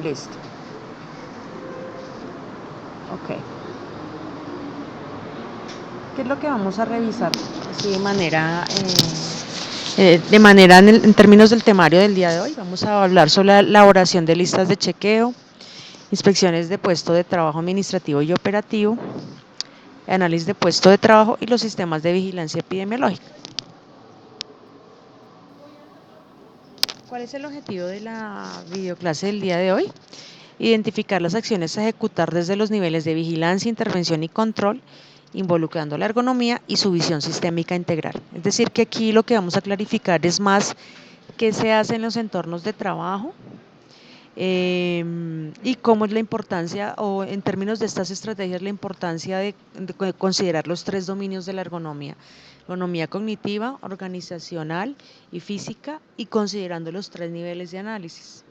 Listo. Ok. ¿Qué es lo que vamos a revisar? Así de manera en términos del temario del día de hoy, vamos a hablar sobre la elaboración de listas de chequeo, inspecciones de puesto de trabajo administrativo y operativo, análisis de puesto de trabajo y los sistemas de vigilancia epidemiológica. ¿Cuál es el objetivo de la videoclase del día de hoy? Identificar las acciones a ejecutar desde los niveles de vigilancia, intervención y control, involucrando la ergonomía y su visión sistémica integral. Es decir, que aquí lo que vamos a clarificar es más qué se hace en los entornos de trabajo y cómo es la importancia, o en términos de estas estrategias, la importancia de considerar los tres dominios de la ergonomía: ergonomía cognitiva, organizacional y física, y considerando los tres niveles de análisis: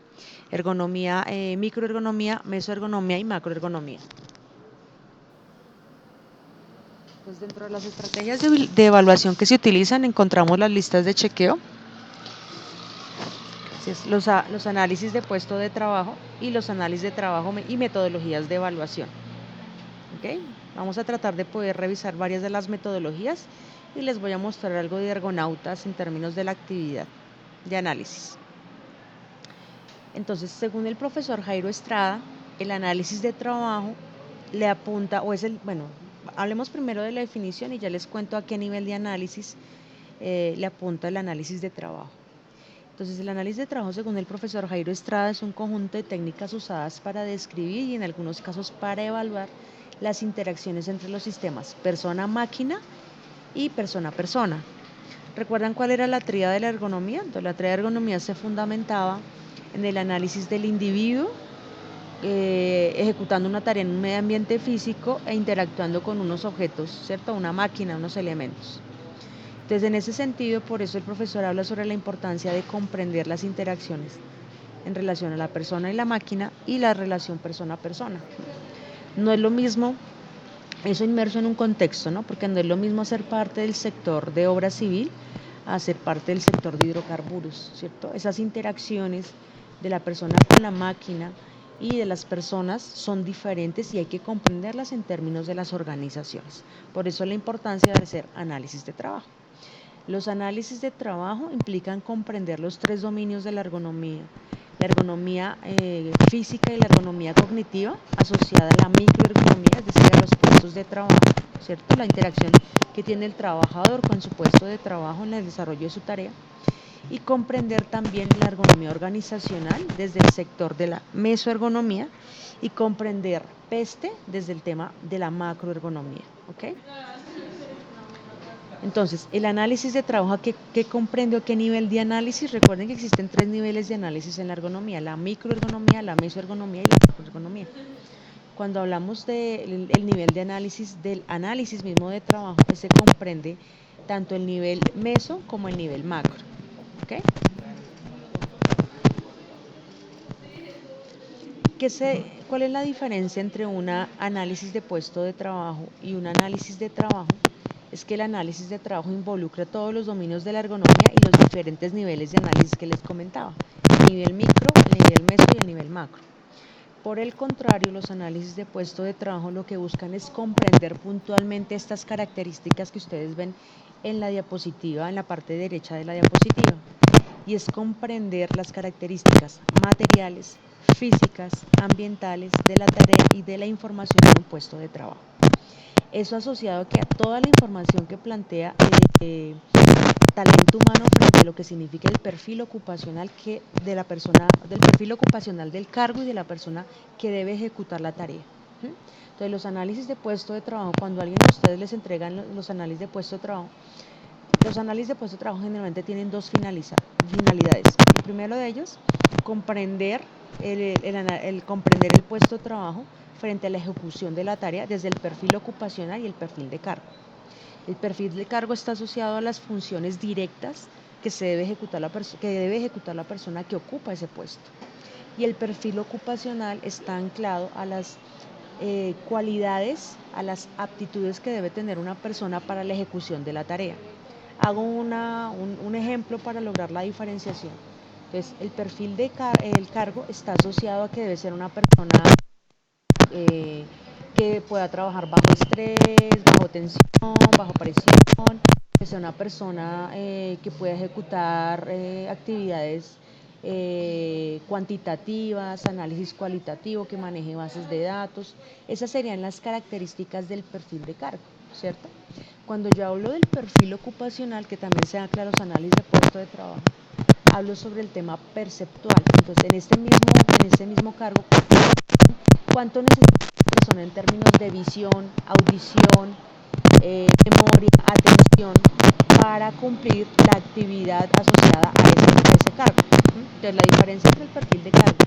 ergonomía, microergonomía, mesoergonomía y macroergonomía. Pues dentro de las estrategias de evaluación que se utilizan encontramos las listas de chequeo, los análisis de puesto de trabajo y los análisis de trabajo y metodologías de evaluación. ¿Okay? Vamos a tratar de poder revisar varias de las metodologías y les voy a mostrar algo de ergonautas en términos de la actividad de análisis. Entonces, según el profesor Jairo Estrada, el análisis de trabajo le apunta, hablemos primero de la definición y ya les cuento a qué nivel de análisis le apunta el análisis de trabajo. Entonces, el análisis de trabajo, según el profesor Jairo Estrada, es un conjunto de técnicas usadas para describir y en algunos casos para evaluar las interacciones entre los sistemas persona-máquina y persona-persona. ¿Recuerdan cuál era la tríada de la ergonomía? Entonces, la tríada de ergonomía se fundamentaba en el análisis del individuo, ejecutando una tarea en un medio ambiente físico e interactuando con unos objetos, ¿cierto? Una máquina, unos elementos. Entonces, en ese sentido, por eso el profesor habla sobre la importancia de comprender las interacciones en relación a la persona y la máquina y la relación persona a persona. No es lo mismo eso inmerso en un contexto, ¿no? Porque no es lo mismo ser parte del sector de obra civil a ser parte del sector de hidrocarburos, ¿cierto? Esas interacciones de la persona con la máquina y de las personas son diferentes y hay que comprenderlas en términos de las organizaciones. Por eso la importancia de hacer análisis de trabajo. Los análisis de trabajo implican comprender los tres dominios de la ergonomía física y la ergonomía cognitiva asociada a la microergonomía, es decir, a los puestos de trabajo, ¿cierto? La interacción que tiene el trabajador con su puesto de trabajo en el desarrollo de su tarea, y comprender también la ergonomía organizacional desde el sector de la mesoergonomía y comprender PESTE desde el tema de la macroergonomía, ¿ok? Entonces, el análisis de trabajo, ¿qué comprende o qué nivel de análisis? Recuerden que existen tres niveles de análisis en la ergonomía: la microergonomía, la mesoergonomía y la macroergonomía. Cuando hablamos del nivel de análisis, del análisis mismo de trabajo, se comprende tanto el nivel meso como el nivel macro. ¿Okay? ¿Cuál es la diferencia entre un análisis de puesto de trabajo y un análisis de trabajo? Es que el análisis de trabajo involucra todos los dominios de la ergonomía y los diferentes niveles de análisis que les comentaba: el nivel micro, el nivel meso y el nivel macro. Por el contrario, los análisis de puesto de trabajo lo que buscan es comprender puntualmente estas características que ustedes ven en la diapositiva, en la parte derecha de la diapositiva, y es comprender las características materiales, físicas, ambientales de la tarea y de la información en un puesto de trabajo. Eso asociado que a toda la información que plantea talento humano frente a lo que significa el perfil ocupacional de la persona, del perfil ocupacional del cargo y de la persona que debe ejecutar la tarea. Entonces, los análisis de puesto de trabajo, cuando alguien de ustedes les entregan los análisis de puesto de trabajo, los análisis de puesto de trabajo generalmente tienen dos finalidades. El primero de ellos, comprender comprender el puesto de trabajo frente a la ejecución de la tarea desde el perfil ocupacional y el perfil de cargo. El perfil de cargo está asociado a las funciones directas que debe ejecutar la persona que ocupa ese puesto. Y el perfil ocupacional está anclado a las cualidades, a las aptitudes que debe tener una persona para la ejecución de la tarea. Hago un ejemplo para lograr la diferenciación. Entonces, el cargo está asociado a que debe ser una persona eh, que pueda trabajar bajo estrés, bajo tensión, bajo presión, que sea una persona que pueda ejecutar actividades cuantitativas, análisis cualitativo, que maneje bases de datos. Esas serían las características del perfil de cargo, ¿cierto? Cuando yo hablo del perfil ocupacional, que también se da claros análisis de puesto de trabajo, hablo sobre el tema perceptual. Entonces, en este mismo cargo, ¿cuánto necesita una persona en términos de visión, audición, memoria, atención para cumplir la actividad asociada a ese cargo? Entonces, la diferencia entre el perfil de cargo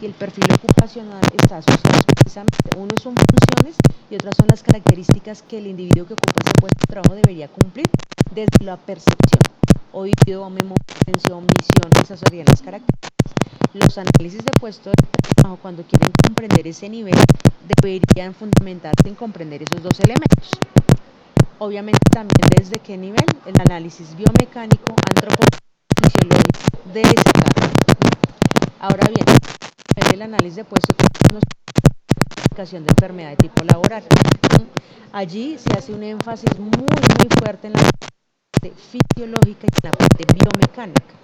y el perfil ocupacional está asociado precisamente. Uno son funciones y otras son las características que el individuo que ocupa ese puesto de trabajo debería cumplir desde la percepción. Oído, memoria, atención, visión, esas serían las características. Los análisis de puesto de trabajo, cuando quieren comprender ese nivel, deberían fundamentarse en comprender esos dos elementos. Obviamente también desde qué nivel, el análisis biomecánico, antropológico, fisiológico de ese cargo. Ahora bien, el análisis de puesto de clasificación de enfermedad de tipo laboral. Allí se hace un énfasis muy fuerte en la parte fisiológica y en la parte biomecánica.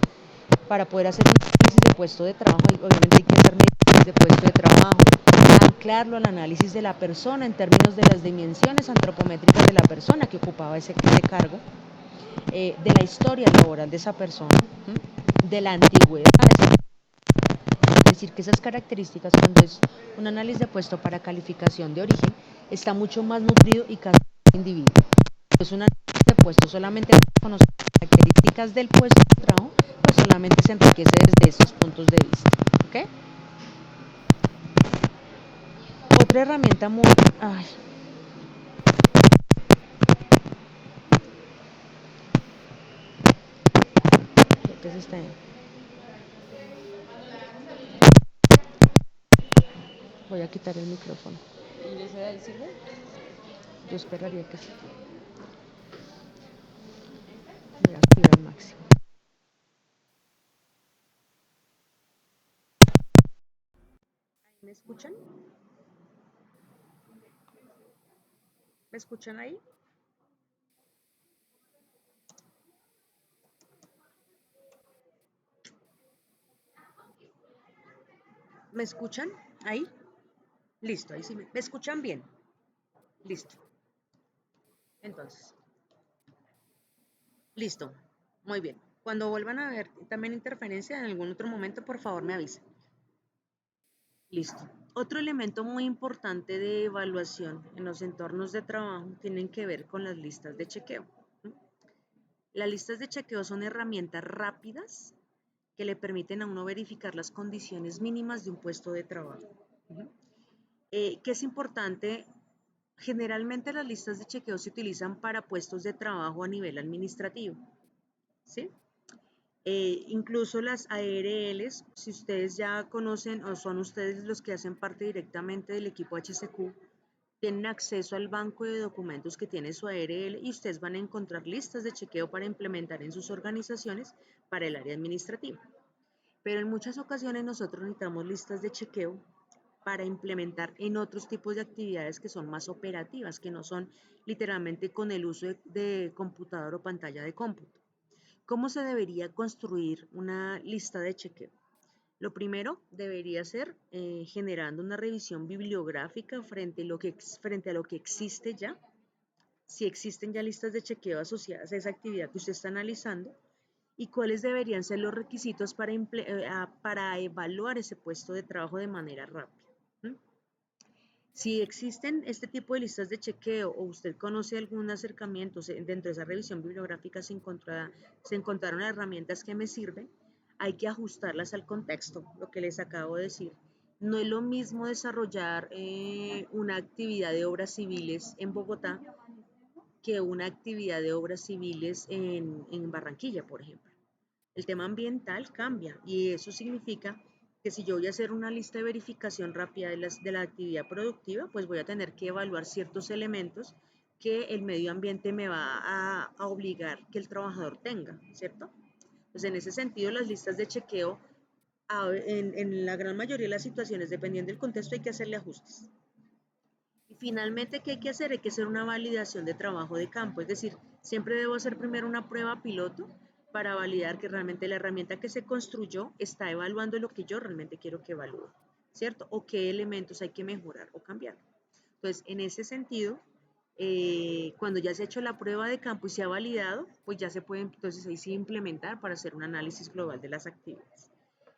Para poder hacer un análisis de puesto de trabajo, obviamente hay que hacer mediciones de puesto de trabajo, anclarlo al análisis de la persona en términos de las dimensiones antropométricas de la persona que ocupaba ese cargo, de la historia laboral de esa persona, de la antigüedad de esa. Es decir, que esas características, cuando es un análisis de puesto para calificación de origen, está mucho más nutrido y cada individuo. Es un análisis de puesto solamente para conocer las características del puesto de trabajo, pues solamente se enriquece desde esos puntos de vista. ¿Ok? Otra herramienta muy... Ay, creo que se está... Voy a quitar el micrófono. ¿Y ese de ahí sirve? Yo esperaría que sí. Voy a subir al máximo. ¿Me escuchan? ¿Me escuchan ahí? ¿Me escuchan ahí? Listo, ahí sí me escuchan bien. Listo. Entonces, listo. Muy bien. Cuando vuelvan a ver también interferencia en algún otro momento, por favor me avisen. Listo. Otro elemento muy importante de evaluación en los entornos de trabajo tienen que ver con las listas de chequeo. Las listas de chequeo son herramientas rápidas que le permiten a uno verificar las condiciones mínimas de un puesto de trabajo. ¿Qué es importante? Generalmente las listas de chequeo se utilizan para puestos de trabajo a nivel administrativo, ¿sí? Incluso las ARLs, si ustedes ya conocen o son ustedes los que hacen parte directamente del equipo HCQ, tienen acceso al banco de documentos que tiene su ARL y ustedes van a encontrar listas de chequeo para implementar en sus organizaciones para el área administrativa. Pero en muchas ocasiones nosotros necesitamos listas de chequeo para implementar en otros tipos de actividades que son más operativas, que no son literalmente con el uso de computador o pantalla de cómputo. ¿Cómo se debería construir una lista de chequeo? Lo primero debería ser generando una revisión bibliográfica frente a lo que existe ya. Si existen ya listas de chequeo asociadas a esa actividad que usted está analizando y cuáles deberían ser los requisitos para evaluar ese puesto de trabajo de manera rápida. ¿Mm? Si existen este tipo de listas de chequeo o usted conoce algún acercamiento, dentro de esa revisión bibliográfica se encontraron herramientas que me sirven, hay que ajustarlas al contexto, lo que les acabo de decir. No es lo mismo desarrollar una actividad de obras civiles en Bogotá que una actividad de obras civiles en Barranquilla, por ejemplo. El tema ambiental cambia y eso significa que si yo voy a hacer una lista de verificación rápida de la actividad productiva, pues voy a tener que evaluar ciertos elementos que el medio ambiente me va a obligar que el trabajador tenga, ¿cierto? Pues en ese sentido, las listas de chequeo, en la gran mayoría de las situaciones, dependiendo del contexto, hay que hacerle ajustes. Y finalmente, ¿qué hay que hacer? Hay que hacer una validación de trabajo de campo, es decir, siempre debo hacer primero una prueba piloto para validar que realmente la herramienta que se construyó está evaluando lo que yo realmente quiero que evalúe, ¿cierto? O qué elementos hay que mejorar o cambiar. Entonces, en ese sentido, cuando ya se ha hecho la prueba de campo y se ha validado, pues ya se puede entonces ahí sí implementar para hacer un análisis global de las actividades.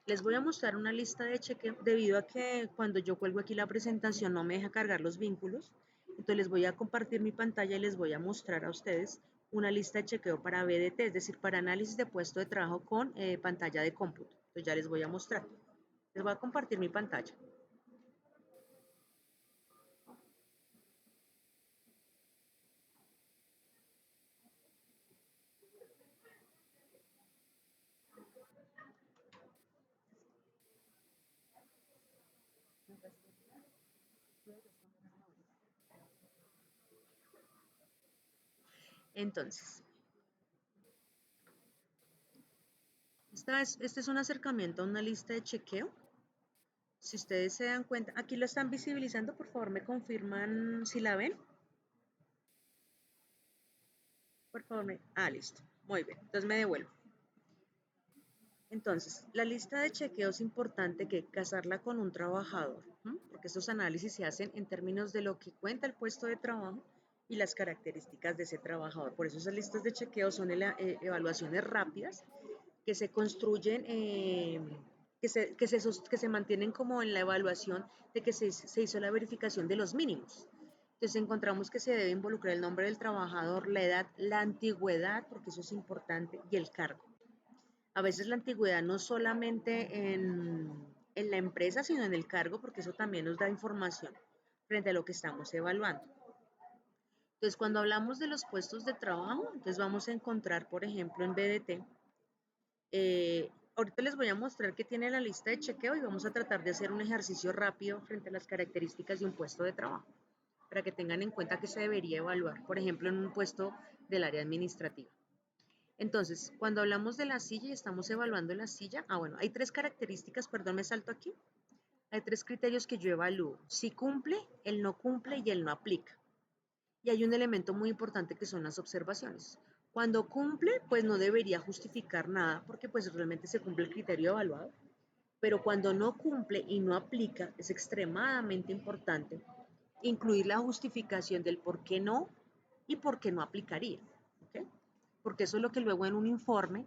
Les voy a mostrar una lista de chequeo debido a que cuando yo cuelgo aquí la presentación no me deja cargar los vínculos. Entonces les voy a compartir mi pantalla y les voy a mostrar a ustedes una lista de chequeo para BDT, es decir, para análisis de puesto de trabajo con pantalla de cómputo. Entonces ya les voy a mostrar. Les voy a compartir mi pantalla. Entonces, este es un acercamiento a una lista de chequeo. Si ustedes se dan cuenta, aquí lo están visibilizando, por favor me confirman si la ven. Por favor, listo. Muy bien, entonces me devuelvo. Entonces, la lista de chequeo es importante que casarla con un trabajador, ¿m? Porque estos análisis se hacen en términos de lo que cuenta el puesto de trabajo y las características de ese trabajador. Por eso esas listas de chequeo son evaluaciones rápidas que se construyen, que se mantienen como en la evaluación de que se hizo la verificación de los mínimos. Entonces encontramos que se debe involucrar el nombre del trabajador, la edad, la antigüedad, porque eso es importante, y el cargo. A veces la antigüedad no solamente en la empresa, sino en el cargo, porque eso también nos da información frente a lo que estamos evaluando. Entonces, cuando hablamos de los puestos de trabajo, entonces vamos a encontrar, por ejemplo, en BDT, ahorita les voy a mostrar que tiene la lista de chequeo y vamos a tratar de hacer un ejercicio rápido frente a las características de un puesto de trabajo, para que tengan en cuenta que se debería evaluar, por ejemplo, en un puesto del área administrativa. Entonces, cuando hablamos de la silla y estamos evaluando la silla, bueno, hay tres características, perdón, me salto aquí. Hay tres criterios que yo evalúo: si cumple, el no cumple y el no aplica. Y hay un elemento muy importante que son las observaciones. Cuando cumple, pues no debería justificar nada porque pues realmente se cumple el criterio evaluado. Pero cuando no cumple y no aplica, es extremadamente importante incluir la justificación del por qué no y por qué no aplicaría. ¿Okay? Porque eso es lo que luego en un informe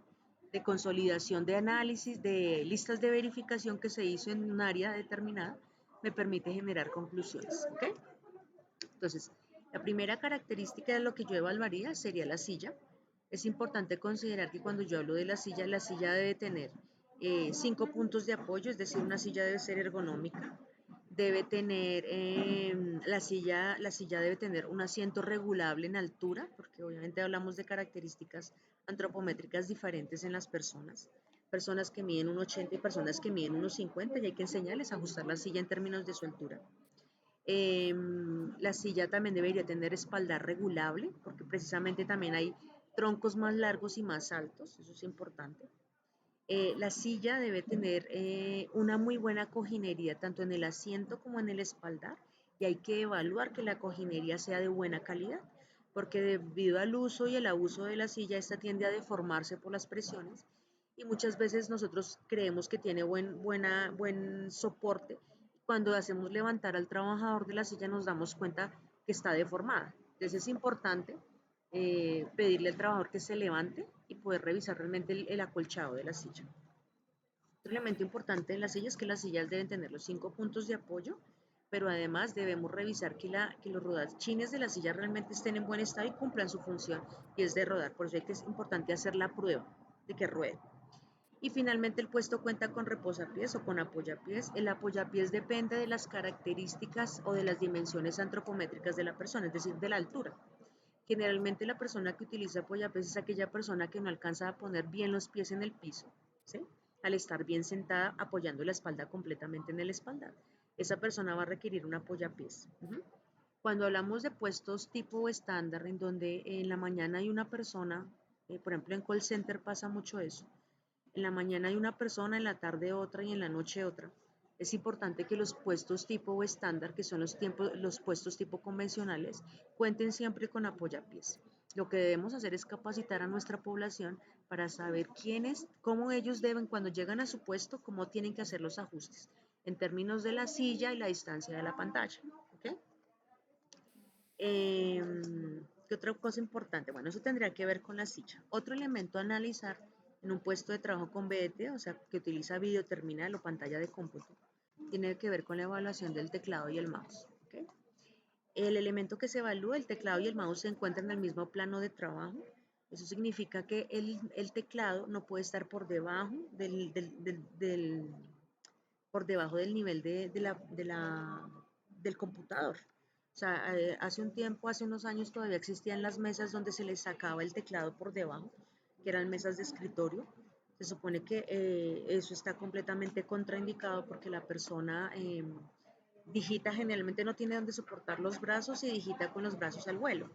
de consolidación de análisis de listas de verificación que se hizo en un área determinada me permite generar conclusiones. ¿Okay? Entonces, la primera característica de lo que yo evaluaría sería la silla. Es importante considerar que cuando yo hablo de la silla debe tener 5 puntos de apoyo, es decir, una silla debe ser ergonómica, debe tener, la silla debe tener un asiento regulable en altura, porque obviamente hablamos de características antropométricas diferentes en las personas. Personas que miden 1,80 y personas que miden 1,50 y hay que enseñarles a ajustar la silla en términos de su altura. La silla también debería tener espaldar regulable, porque precisamente también hay troncos más largos y más altos, eso es importante. La silla debe tener una muy buena cojinería, tanto en el asiento como en el espaldar, y hay que evaluar que la cojinería sea de buena calidad, porque debido al uso y el abuso de la silla, esta tiende a deformarse por las presiones, y muchas veces nosotros creemos que tiene buen soporte. Cuando hacemos levantar al trabajador de la silla nos damos cuenta que está deformada. Entonces es importante pedirle al trabajador que se levante y poder revisar realmente el acolchado de la silla. Otro elemento importante de la silla es que las sillas deben tener los 5 puntos de apoyo, pero además debemos revisar que los rodachines de la silla realmente estén en buen estado y cumplan su función, y es de rodar. Por eso es importante hacer la prueba de que ruede. Y finalmente el puesto cuenta con reposapiés o con apoyapiés. El apoyapiés depende de las características o de las dimensiones antropométricas de la persona, es decir, de la altura. Generalmente la persona que utiliza apoyapiés es aquella persona que no alcanza a poner bien los pies en el piso, ¿sí? Al estar bien sentada apoyando la espalda completamente en el espaldar. Esa persona va a requerir un apoyapiés. Cuando hablamos de puestos tipo estándar, en donde en la mañana hay una persona, por ejemplo en call center pasa mucho eso, En la mañana hay una persona, en la tarde otra y en la noche otra. Es importante que los puestos tipo o estándar, que son los puestos tipo convencionales, cuenten siempre con apoyapiés. Lo que debemos hacer es capacitar a nuestra población para saber quiénes, cómo ellos deben, cuando llegan a su puesto, cómo tienen que hacer los ajustes en términos de la silla y la distancia de la pantalla. ¿Okay? ¿Qué otra cosa importante? Bueno, eso tendría que ver con la silla. Otro elemento a analizar en un puesto de trabajo con BDT, o sea, que utiliza videoterminal o pantalla de cómputo, tiene que ver con la evaluación del teclado y el mouse. ¿Okay? El elemento que se evalúa, el teclado y el mouse, se encuentran en el mismo plano de trabajo. Eso significa que el teclado no puede estar por debajo por debajo del nivel del computador. O sea, hace un tiempo, hace unos años, todavía existían las mesas donde se les sacaba el teclado por debajo, que eran mesas de escritorio. Se supone que eso está completamente contraindicado porque la persona digita, generalmente no tiene donde soportar los brazos y digita con los brazos al vuelo.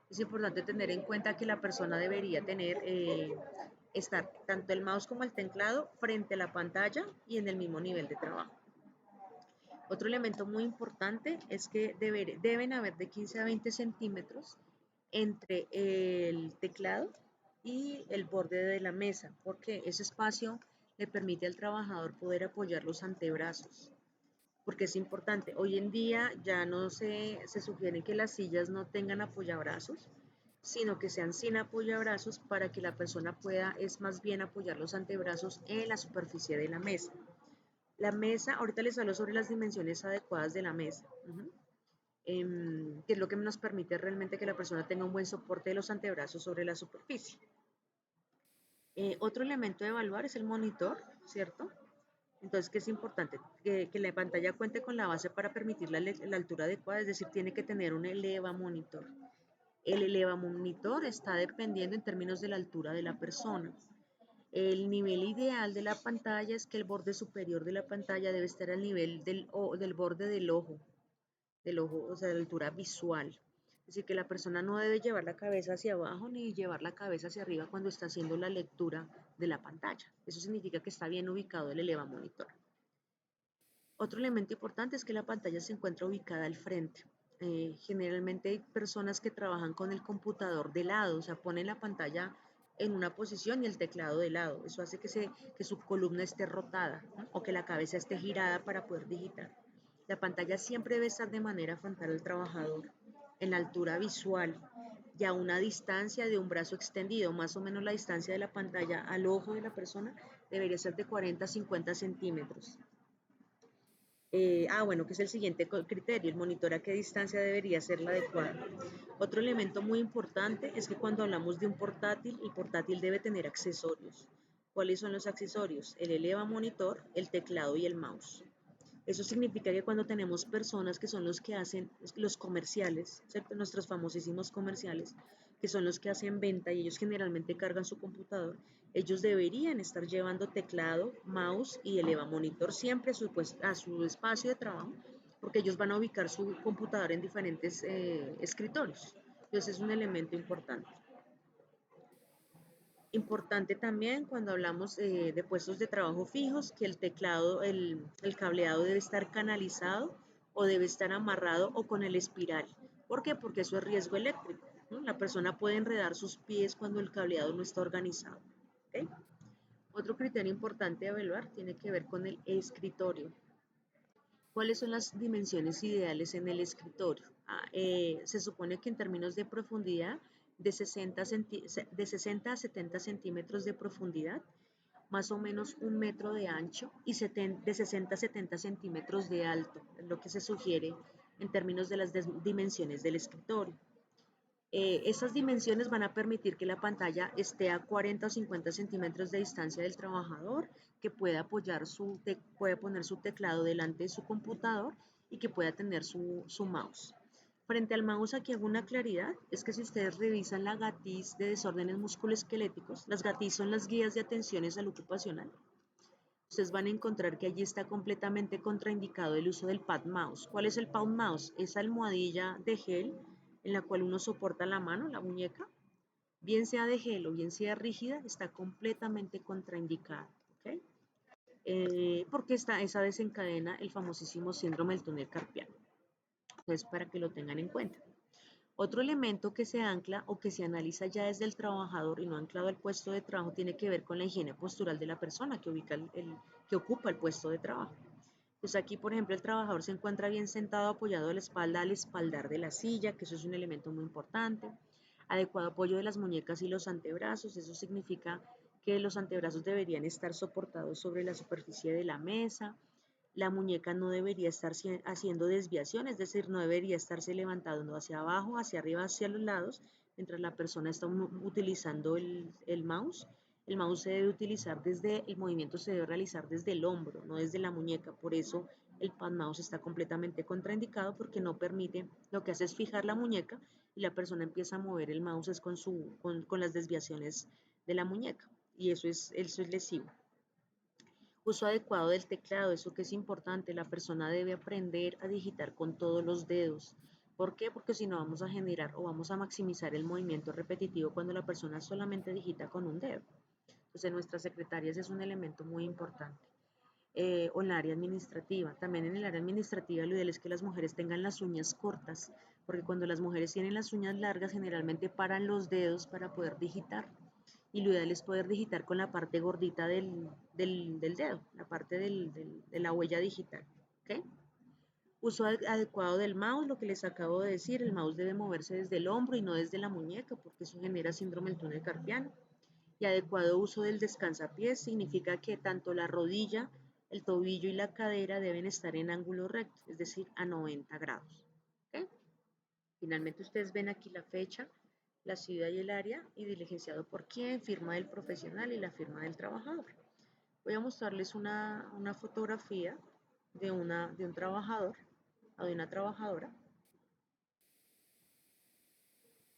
Es importante tener en cuenta que la persona debería estar tanto el mouse como el teclado frente a la pantalla y en el mismo nivel de trabajo. Otro elemento muy importante es que deben haber de 15 a 20 centímetros entre el teclado y el borde de la mesa, porque ese espacio le permite al trabajador poder apoyar los antebrazos. Porque es importante, hoy en día ya no se sugiere que las sillas no tengan apoyabrazos, sino que sean sin apoyabrazos para que la persona pueda, es más bien apoyar los antebrazos en la superficie de la mesa. La mesa, ahorita les hablo sobre las dimensiones adecuadas de la mesa, que es lo que nos permite realmente que la persona tenga un buen soporte de los antebrazos sobre la superficie. Otro elemento de evaluar es el monitor, ¿cierto? Entonces, ¿qué es importante? Que la pantalla cuente con la base para permitir la altura adecuada, es decir, tiene que tener un eleva monitor. El eleva monitor está dependiendo en términos de la altura de la persona. El nivel ideal de la pantalla es que el borde superior de la pantalla debe estar al nivel del borde del ojo, o sea, de la altura visual. Es decir, que la persona no debe llevar la cabeza hacia abajo ni llevar la cabeza hacia arriba cuando está haciendo la lectura de la pantalla. Eso significa que está bien ubicado el eleva monitor. Otro elemento importante es que la pantalla se encuentra ubicada al frente. Generalmente hay personas que trabajan con el computador de lado, o sea, ponen la pantalla en una posición y el teclado de lado. Eso hace que su columna esté rotada, ¿no? O que la cabeza esté girada para poder digitar. La pantalla siempre debe estar de manera frontal al trabajador, en la altura visual y a una distancia de un brazo extendido. Más o menos la distancia de la pantalla al ojo de la persona debería ser de 40 a 50 centímetros. Bueno, que es el siguiente criterio, el monitor a qué distancia debería ser la adecuada. Otro elemento muy importante es que cuando hablamos de un portátil, el portátil debe tener accesorios. ¿Cuáles son los accesorios? El eleva monitor, el teclado y el mouse. Eso significa que cuando tenemos personas que son los que hacen los comerciales, ¿cierto? Nuestros famosísimos comerciales, que son los que hacen venta y ellos generalmente cargan su computador, ellos deberían estar llevando teclado, mouse y eleva monitor siempre a su espacio de trabajo, porque ellos van a ubicar su computador en diferentes escritorios. Entonces es un elemento importante. Importante también cuando hablamos de puestos de trabajo fijos, que el teclado, el cableado debe estar canalizado o debe estar amarrado o con el espiral. ¿Por qué? Porque eso es riesgo eléctrico, ¿no? La persona puede enredar sus pies cuando el cableado no está organizado. ¿Okay? Otro criterio importante a evaluar tiene que ver con el escritorio. ¿Cuáles son las dimensiones ideales en el escritorio? Se supone que en términos de profundidad, de 60 a 70 centímetros de profundidad, más o menos 1 metro de ancho y de 60 a 70 centímetros de alto, es lo que se sugiere en términos de las dimensiones del escritorio. Esas dimensiones van a permitir que la pantalla esté a 40 o 50 centímetros de distancia del trabajador, que pueda puede poner su teclado delante de su computador y que pueda tener su mouse. Frente al mouse, aquí hago una claridad, es que si ustedes revisan la GATIS de desórdenes musculoesqueléticos, las GATIS son las guías de atención y salud ocupacional. Ustedes van a encontrar que allí está completamente contraindicado el uso del pad mouse. ¿Cuál es el pad mouse? Esa almohadilla de gel en la cual uno soporta la mano, la muñeca, bien sea de gel o bien sea rígida, está completamente contraindicada, ¿ok? Porque esa desencadena el famosísimo síndrome del túnel carpiano. Entonces, para que lo tengan en cuenta. Otro elemento que se ancla o que se analiza ya desde el trabajador y no anclado al puesto de trabajo tiene que ver con la higiene postural de la persona que ocupa el puesto de trabajo. Pues aquí, por ejemplo, el trabajador se encuentra bien sentado, apoyado de la espalda al espaldar de la silla, que eso es un elemento muy importante. Adecuado apoyo de las muñecas y los antebrazos, eso significa que los antebrazos deberían estar soportados sobre la superficie de la mesa. La muñeca no debería estar haciendo desviación, es decir, no debería estarse levantando hacia abajo, hacia arriba, hacia los lados, mientras la persona está utilizando el mouse. El mouse se debe utilizar el movimiento se debe realizar desde el hombro, no desde la muñeca. Por eso el pad mouse está completamente contraindicado porque no permite, lo que hace es fijar la muñeca y la persona empieza a mover el mouse con las desviaciones de la muñeca. Y eso es lesivo. Uso adecuado del teclado, eso que es importante, la persona debe aprender a digitar con todos los dedos. ¿Por qué? Porque si no vamos a generar o vamos a maximizar el movimiento repetitivo cuando la persona solamente digita con un dedo. Entonces en nuestras secretarias es un elemento muy importante. O en la área administrativa. También en el área administrativa lo ideal es que las mujeres tengan las uñas cortas, porque cuando las mujeres tienen las uñas largas generalmente paran los dedos para poder digitar y lo ideal es poder digitar con la parte gordita del dedo, la parte de la huella digital. ¿Okay? Uso adecuado del mouse, lo que les acabo de decir, el mouse debe moverse desde el hombro y no desde la muñeca porque eso genera síndrome del túnel carpiano. Y adecuado uso del descansapiés significa que tanto la rodilla, el tobillo y la cadera deben estar en ángulo recto, es decir, a 90 grados. ¿Okay? Finalmente ustedes ven aquí la fecha, la ciudad y el área y diligenciado por quién, firma del profesional y la firma del trabajador. Voy a mostrarles una fotografía de un trabajador o de una trabajadora.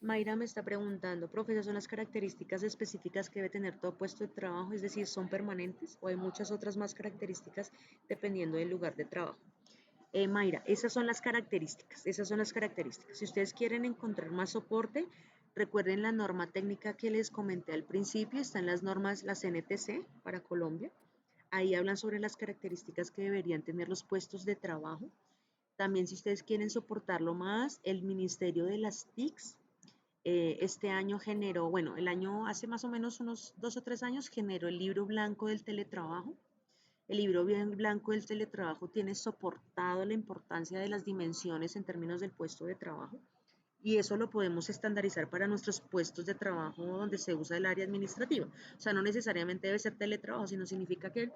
Mayra me está preguntando, profe, ¿esas son las características específicas que debe tener todo puesto de trabajo? Es decir, ¿son permanentes o hay muchas otras más características dependiendo del lugar de trabajo? Mayra, esas son las características, esas son las características. Si ustedes quieren encontrar más soporte, recuerden la norma técnica que les comenté al principio, están las normas, las NTC para Colombia. Ahí hablan sobre las características que deberían tener los puestos de trabajo. También si ustedes quieren soportarlo más, el Ministerio de las TICs este año generó, bueno, el año hace más o menos unos 2 o 3 años generó el libro blanco del teletrabajo. El libro blanco del teletrabajo tiene soportado la importancia de las dimensiones en términos del puesto de trabajo y eso lo podemos estandarizar para nuestros puestos de trabajo donde se usa el área administrativa. O sea, no necesariamente debe ser teletrabajo, sino significa que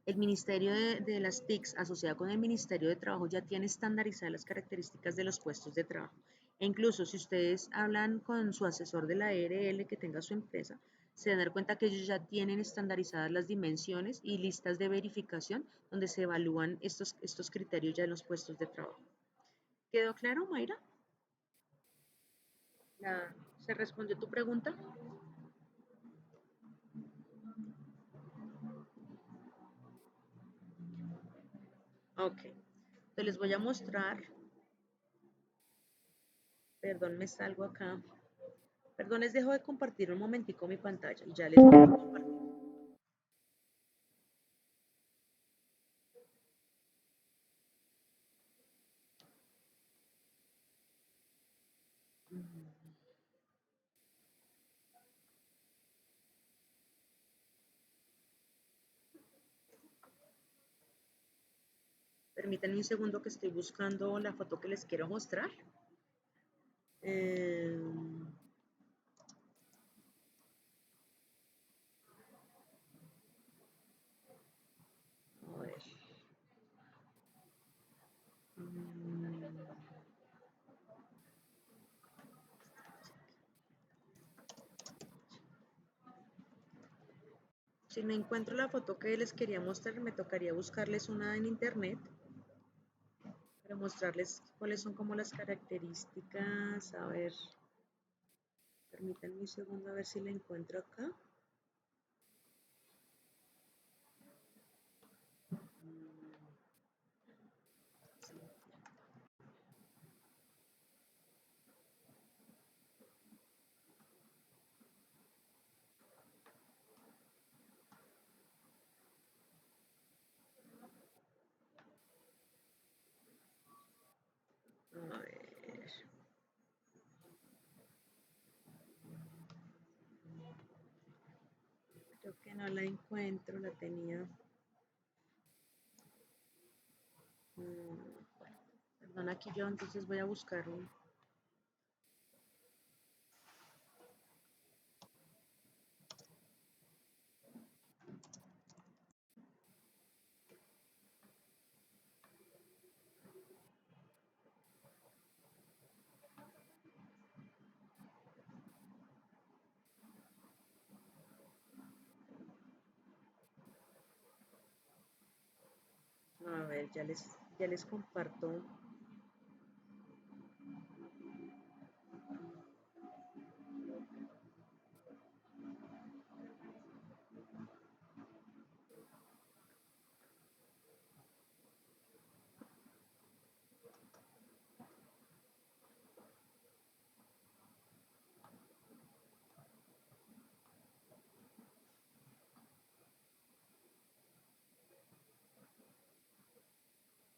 el Ministerio de las TICs, asociado con el Ministerio de Trabajo, ya tiene estandarizadas las características de los puestos de trabajo. E incluso si ustedes hablan con su asesor de la ERL que tenga su empresa, se van a dar cuenta que ellos ya tienen estandarizadas las dimensiones y listas de verificación donde se evalúan estos criterios ya en los puestos de trabajo. ¿Quedó claro, Mayra? ¿Se respondió tu pregunta? Ok. Entonces les voy a mostrar, perdón, me salgo acá. Perdón, les dejo de compartir un momentico mi pantalla y ya les voy a compartir. Permítanme un segundo que estoy buscando la foto que les quiero mostrar. Eh, a ver. Si no encuentro la foto que les quería mostrar, me tocaría buscarles una en internet para mostrarles cuáles son como las características. A ver, permítanme un segundo a ver si la encuentro acá. Creo que no la encuentro, la tenía. Bueno, perdón, aquí yo entonces voy a buscarlo. A ver, ya les comparto.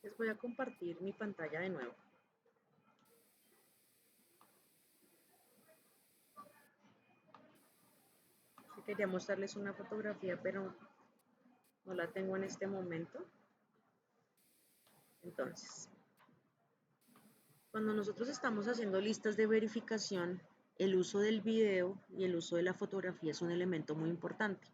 Les voy a compartir mi pantalla de nuevo. Sí, quería mostrarles una fotografía, pero no la tengo en este momento. Entonces, cuando nosotros estamos haciendo listas de verificación, el uso del video y el uso de la fotografía es un elemento muy importante.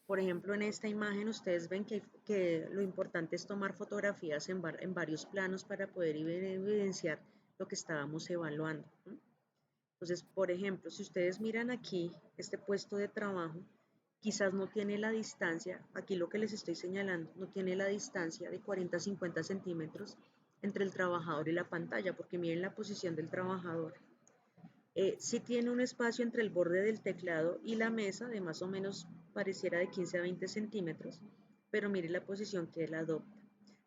Por ejemplo, en esta imagen ustedes ven que lo importante es tomar fotografías en varios planos para poder evidenciar lo que estábamos evaluando, ¿no? Entonces, por ejemplo, si ustedes miran aquí este puesto de trabajo, quizás no tiene la distancia, aquí lo que les estoy señalando, no tiene la distancia de 40 a 50 centímetros entre el trabajador y la pantalla, porque miren la posición del trabajador. Sí tiene un espacio entre el borde del teclado y la mesa de más o menos pareciera de 15 a 20 centímetros, pero mire la posición que él adopta.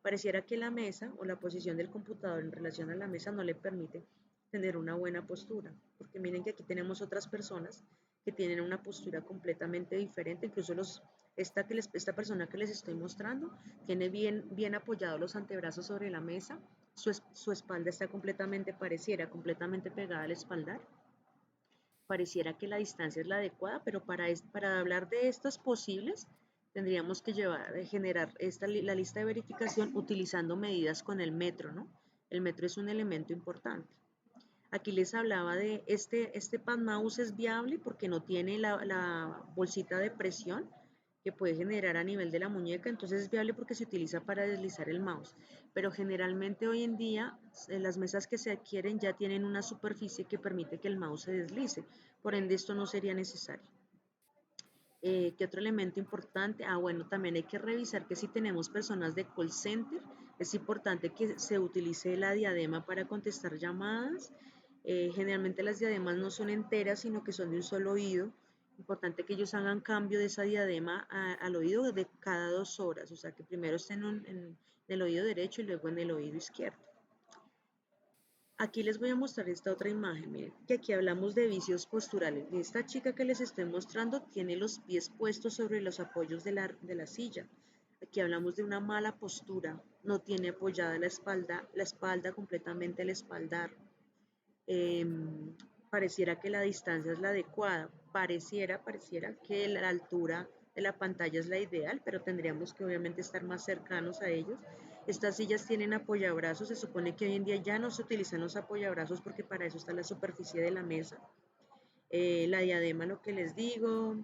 Pareciera que la mesa o la posición del computador en relación a la mesa no le permite tener una buena postura, porque miren que aquí tenemos otras personas que tienen una postura completamente diferente, incluso esta persona que les estoy mostrando tiene bien apoyados los antebrazos sobre la mesa, su espalda está pareciera completamente pegada al espaldar, pareciera que la distancia es la adecuada, pero para hablar de estos posibles, tendríamos que generar la lista de verificación utilizando medidas con el metro, ¿no? El metro es un elemento importante. Aquí les hablaba de este pad mouse es viable porque no tiene la bolsita de presión que puede generar a nivel de la muñeca, entonces es viable porque se utiliza para deslizar el mouse. Pero generalmente hoy en día las mesas que se adquieren ya tienen una superficie que permite que el mouse se deslice, por ende esto no sería necesario. ¿Qué otro elemento importante? Bueno, también hay que revisar que si tenemos personas de call center, es importante que se utilice la diadema para contestar llamadas. Generalmente las diademas no son enteras, sino que son de un solo oído. Importante que ellos hagan cambio de esa diadema al oído de cada 2 horas, o sea que primero estén en el oído derecho y luego en el oído izquierdo. Aquí les voy a mostrar esta otra imagen, miren, que aquí hablamos de vicios posturales. Esta chica que les estoy mostrando tiene los pies puestos sobre los apoyos de la silla. Aquí hablamos de una mala postura, no tiene apoyada la espalda completamente el espaldar. Eh, Pareciera que la distancia es la adecuada, pareciera que la altura de la pantalla es la ideal, pero tendríamos que obviamente estar más cercanos a ellos. Estas sillas tienen apoyabrazos, se supone que hoy en día ya no se utilizan los apoyabrazos porque para eso está la superficie de la mesa. La diadema, lo que les digo,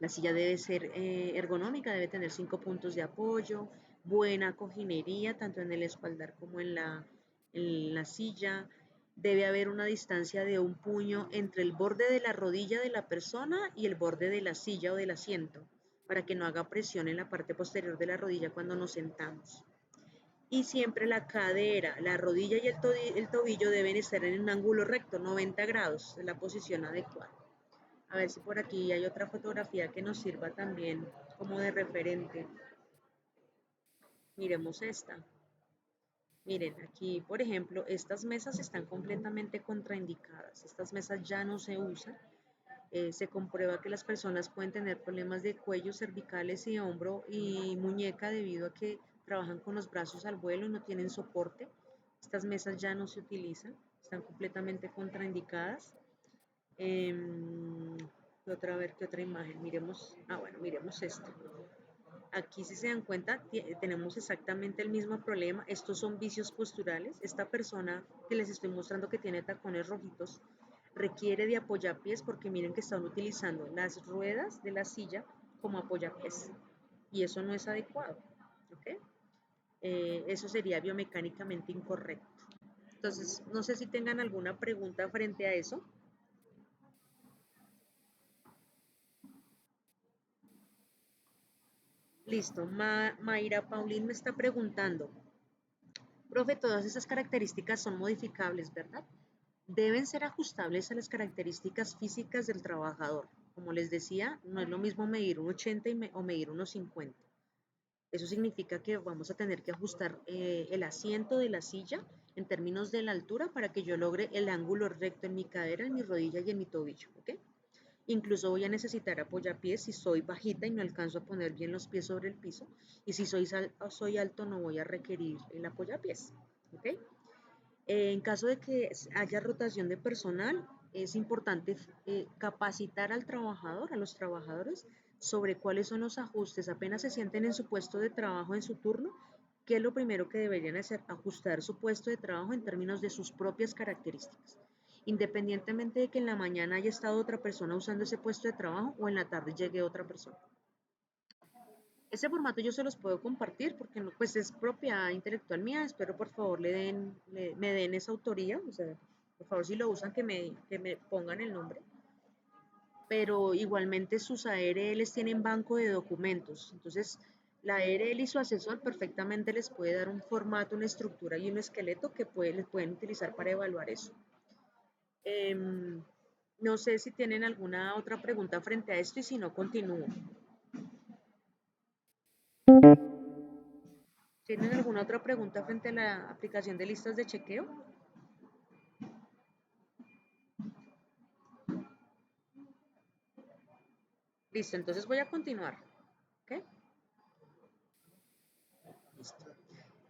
la silla debe ser ergonómica, debe tener 5 puntos de apoyo, buena cojinería, tanto en el espaldar como en la silla. Debe haber una distancia de un puño entre el borde de la rodilla de la persona y el borde de la silla o del asiento, para que no haga presión en la parte posterior de la rodilla cuando nos sentamos. Y siempre la cadera, la rodilla y el tobillo deben estar en un ángulo recto, 90 grados, en la posición adecuada. A ver si por aquí hay otra fotografía que nos sirva también como de referente. Miremos esta. Miren, aquí, por ejemplo, estas mesas están completamente contraindicadas. Estas mesas ya no se usan. Se comprueba que las personas pueden tener problemas de cuello, cervicales y hombro y muñeca debido a que trabajan con los brazos al vuelo y no tienen soporte. Estas mesas ya no se utilizan, están completamente contraindicadas. ¿Qué A ver, qué otra imagen. Miremos, bueno, miremos esto. Aquí, si se dan cuenta, tenemos exactamente el mismo problema. Estos son vicios posturales. Esta persona que les estoy mostrando que tiene tacones rojitos requiere de apoyapiés porque miren que están utilizando las ruedas de la silla como apoyapiés y eso no es adecuado, ¿ok? Eso sería biomecánicamente incorrecto. Entonces, no sé si tengan alguna pregunta frente a eso. Listo, Mayra Paulín me está preguntando, profe, todas esas características son modificables, ¿verdad? Deben ser ajustables a las características físicas del trabajador. Como les decía, no es lo mismo medir un 80 o medir unos 50. Eso significa que vamos a tener que ajustar el asiento de la silla en términos de la altura para que yo logre el ángulo recto en mi cadera, en mi rodilla y en mi tobillo, ¿ok? Incluso voy a necesitar apoyapiés si soy bajita y no alcanzo a poner bien los pies sobre el piso. Y si soy alto no voy a requerir el apoyapiés, ¿ok? En caso de que haya rotación de personal, es importante capacitar al trabajador, a los trabajadores, sobre cuáles son los ajustes. Apenas se sienten en su puesto de trabajo, en su turno, ¿qué es lo primero que deberían hacer? Ajustar su puesto de trabajo en términos de sus propias características. Independientemente de que en la mañana haya estado otra persona usando ese puesto de trabajo o en la tarde llegue otra persona. Ese formato yo se los puedo compartir porque no, pues es propiedad intelectual mía. Espero por favor me den esa autoría. O sea, por favor si lo usan que me pongan el nombre. Pero igualmente sus ARLs tienen banco de documentos. Entonces, la ARL y su asesor perfectamente les puede dar un formato, una estructura y un esqueleto que les pueden utilizar para evaluar eso. No sé si tienen alguna otra pregunta frente a esto y si no, continúo. ¿Tienen alguna otra pregunta frente a la aplicación de listas de chequeo? Listo, entonces voy a continuar. ¿Ok? Listo.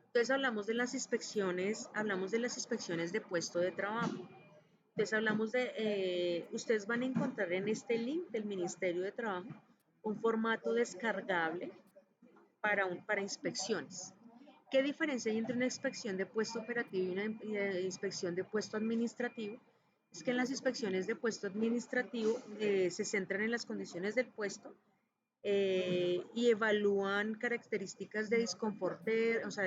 Entonces hablamos de las inspecciones de puesto de trabajo. Entonces hablamos ustedes van a encontrar en este link del Ministerio de Trabajo un formato descargable para inspecciones. ¿Qué diferencia hay entre una inspección de puesto operativo y una inspección de puesto administrativo? Es que en las inspecciones de puesto administrativo se centran en las condiciones del puesto y evalúan características de disconfort, o sea,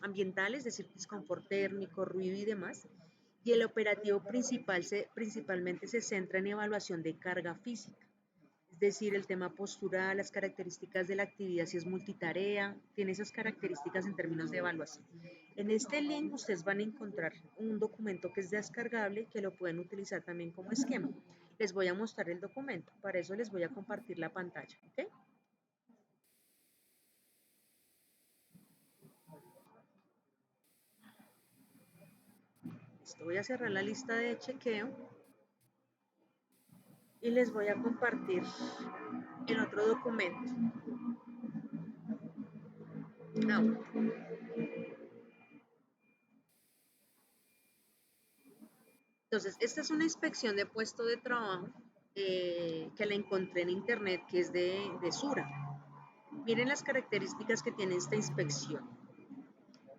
ambientales, es decir, disconfort térmico, ruido y demás. Y el operativo principalmente se centra en evaluación de carga física. Es decir, el tema postural, las características de la actividad, si es multitarea, tiene esas características en términos de evaluación. En este link ustedes van a encontrar un documento que es descargable que lo pueden utilizar también como esquema. Les voy a mostrar el documento, para eso les voy a compartir la pantalla, ¿ok? Listo, voy a cerrar la lista de chequeo y les voy a compartir el otro documento. Bueno. Entonces, esta es una inspección de puesto de trabajo que la encontré en internet, que es de Sura. Miren las características que tiene esta inspección.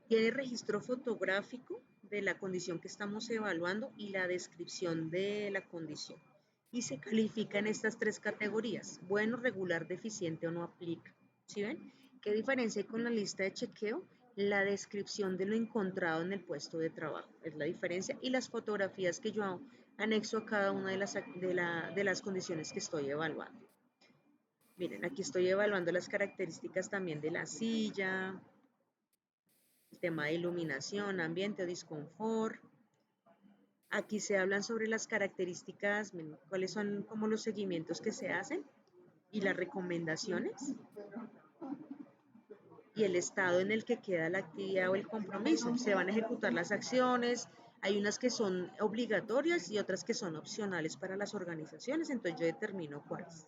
Tiene registro fotográfico de la condición que estamos evaluando y la descripción de la condición. Y se califica en estas tres categorías: bueno, regular, deficiente o no aplica. ¿Sí ven? ¿Qué diferencia hay con la lista de chequeo? La descripción de lo encontrado en el puesto de trabajo es la diferencia, y las fotografías que yo anexo a cada una de las condiciones que estoy evaluando. Miren, aquí estoy evaluando las características también de la silla, el tema de iluminación, ambiente o disconfort. Aquí se hablan sobre las características, cuáles son como los seguimientos que se hacen y las recomendaciones y el estado en el que queda la actividad o el compromiso. Se van a ejecutar las acciones, hay unas que son obligatorias y otras que son opcionales para las organizaciones, entonces yo determino cuáles,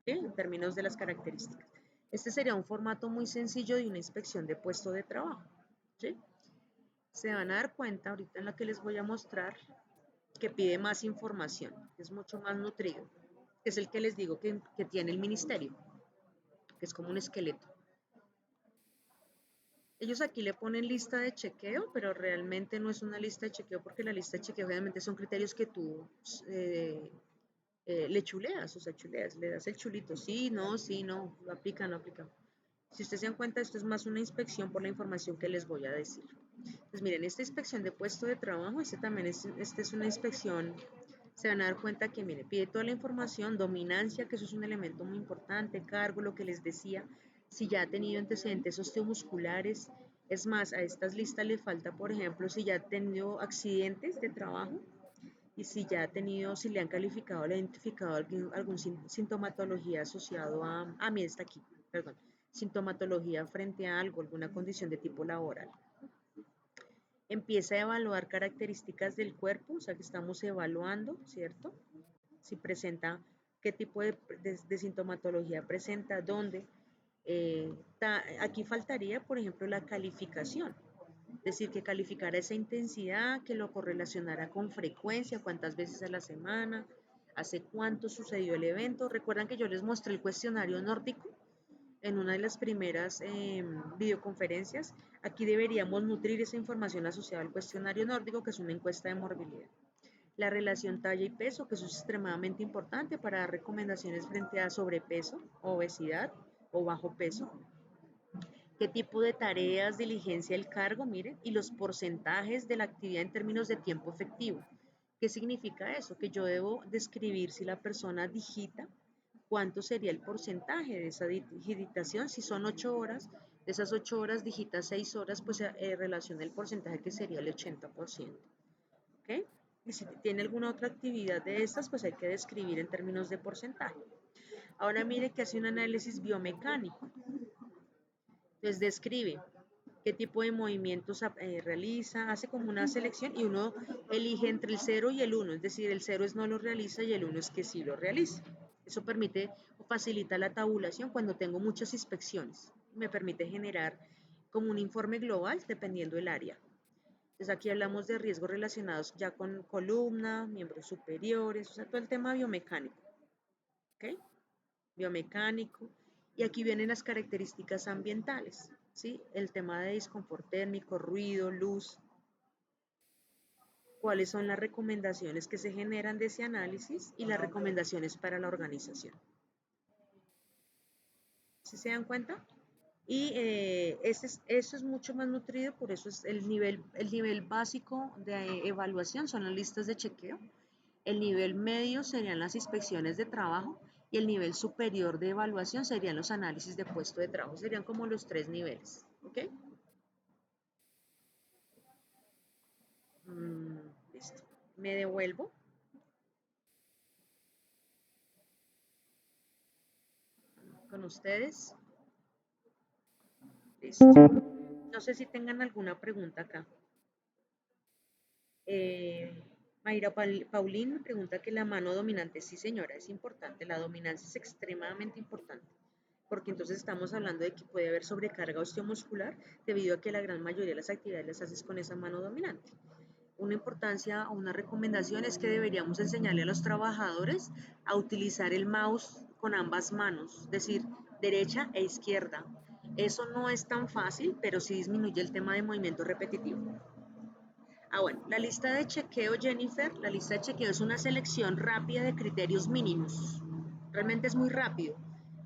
¿sí? En términos de las características. Este sería un formato muy sencillo de una inspección de puesto de trabajo, ¿sí? Se van a dar cuenta ahorita en la que les voy a mostrar que pide más información, es mucho más nutrido. que es el que les digo que tiene el ministerio, que es como un esqueleto. Ellos aquí le ponen lista de chequeo, pero realmente no es una lista de chequeo porque la lista de chequeo obviamente son criterios que tú le chuleas, o sea, chuleas, le das el chulito, sí, no, lo aplica, no aplica. Si ustedes se dan cuenta, esto es más una inspección por la información que les voy a decir. Pues miren, esta inspección de puesto de trabajo, este es una inspección, se van a dar cuenta que, mire, pide toda la información, dominancia, que eso es un elemento muy importante, cargo, lo que les decía, si ya ha tenido antecedentes osteomusculares, es más, a estas listas le falta, por ejemplo, si ya ha tenido accidentes de trabajo y si ya ha tenido, si le han calificado, le han identificado algún sintomatología asociado mira, está aquí, perdón, sintomatología frente a algo, alguna condición de tipo laboral. Empieza a evaluar características del cuerpo, o sea que estamos evaluando, ¿cierto? Si presenta, qué tipo de sintomatología presenta, dónde. Aquí faltaría, por ejemplo, la calificación, es decir, que calificara esa intensidad, que lo correlacionara con frecuencia, cuántas veces a la semana, hace cuánto sucedió el evento. Recuerdan que yo les mostré el cuestionario nórdico en una de las primeras videoconferencias. Aquí deberíamos nutrir esa información asociada al cuestionario nórdico, que es una encuesta de morbilidad. La relación talla y peso, que eso es extremadamente importante para dar recomendaciones frente a sobrepeso, obesidad o bajo peso. ¿Qué tipo de tareas, diligencia el cargo? Miren, y los porcentajes de la actividad en términos de tiempo efectivo. ¿Qué significa eso? Que yo debo describir si la persona digita, cuánto sería el porcentaje de esa digitación. Si son 8 horas, de esas 8 horas digita 6 horas, pues relaciona el porcentaje que sería el 80%. ¿Ok? Y si tiene alguna otra actividad de estas, pues hay que describir en términos de porcentaje. Ahora mire que hace un análisis biomecánico. Entonces describe qué tipo de movimientos realiza, hace como una selección y uno elige entre el 0 y el 1, es decir, el 0 es no lo realiza y el 1 es que sí lo realiza. Eso permite o facilita la tabulación cuando tengo muchas inspecciones. Me permite generar como un informe global dependiendo del área. Entonces aquí hablamos de riesgos relacionados ya con columna, miembros superiores, o sea, todo el tema biomecánico. ¿Ok? Biomecánico. Y aquí vienen las características ambientales, ¿sí? El tema de disconfort térmico, ruido, luz. ¿Cuáles son las recomendaciones que se generan de ese análisis y las recomendaciones para la organización? ¿Sí se dan cuenta? Y eso es mucho más nutrido, por eso es el nivel básico de evaluación son las listas de chequeo. El nivel medio serían las inspecciones de trabajo y el nivel superior de evaluación serían los análisis de puesto de trabajo. Serían como los 3 niveles. ¿Ok? Listo. Me devuelvo con ustedes. Listo. No sé si tengan alguna pregunta acá. Eh, Mayra Paulín me pregunta que la mano dominante, sí señora, es importante, la dominancia es extremadamente importante, porque entonces estamos hablando de que puede haber sobrecarga osteomuscular debido a que la gran mayoría de las actividades las haces con esa mano dominante. Una importancia o una recomendación es que deberíamos enseñarle a los trabajadores a utilizar el mouse con ambas manos, es decir, derecha e izquierda. Eso no es tan fácil, pero sí disminuye el tema de movimiento repetitivo. Bueno, la lista de chequeo, Jennifer, la lista de chequeo es una selección rápida de criterios mínimos. Realmente es muy rápido.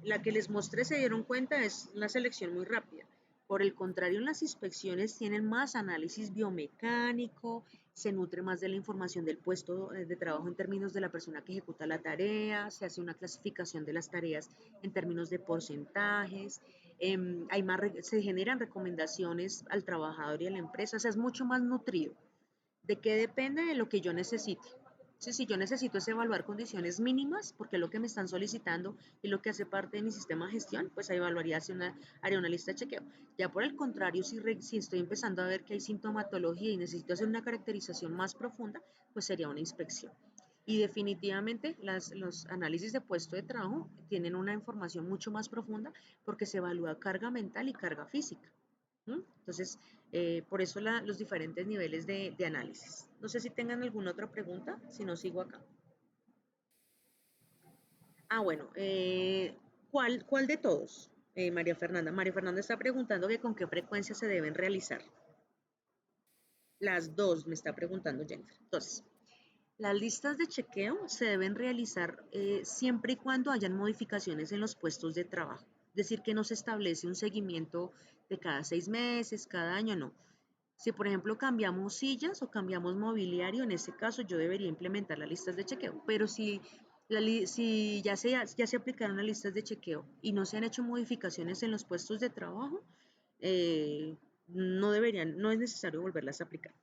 La que les mostré, se dieron cuenta, es una selección muy rápida. Por el contrario, en las inspecciones tienen más análisis biomecánico, se nutre más de la información del puesto de trabajo en términos de la persona que ejecuta la tarea, se hace una clasificación de las tareas en términos de porcentajes, se generan recomendaciones al trabajador y a la empresa, o sea, es mucho más nutrido. ¿De qué depende? De lo que yo necesite. Si yo necesito es evaluar condiciones mínimas, porque es lo que me están solicitando y lo que hace parte de mi sistema de gestión, pues ahí evaluaría, haría una lista de chequeo. Ya por el contrario, si estoy empezando a ver que hay sintomatología y necesito hacer una caracterización más profunda, pues sería una inspección. Y definitivamente los análisis de puesto de trabajo tienen una información mucho más profunda porque se evalúa carga mental y carga física. Entonces, por eso los diferentes niveles de análisis. No sé si tengan alguna otra pregunta, si no sigo acá. Bueno, ¿cuál de todos? María Fernanda. María Fernanda está preguntando que con qué frecuencia se deben realizar. Las dos me está preguntando Jennifer. Entonces, las listas de chequeo se deben realizar siempre y cuando hayan modificaciones en los puestos de trabajo. Es decir, que no se establece un seguimiento de cada 6 meses, cada año, no. Si, por ejemplo, cambiamos sillas o cambiamos mobiliario, en ese caso yo debería implementar las listas de chequeo. Pero si ya se aplicaron las listas de chequeo y no se han hecho modificaciones en los puestos de trabajo, eh, no es necesario volverlas a aplicar.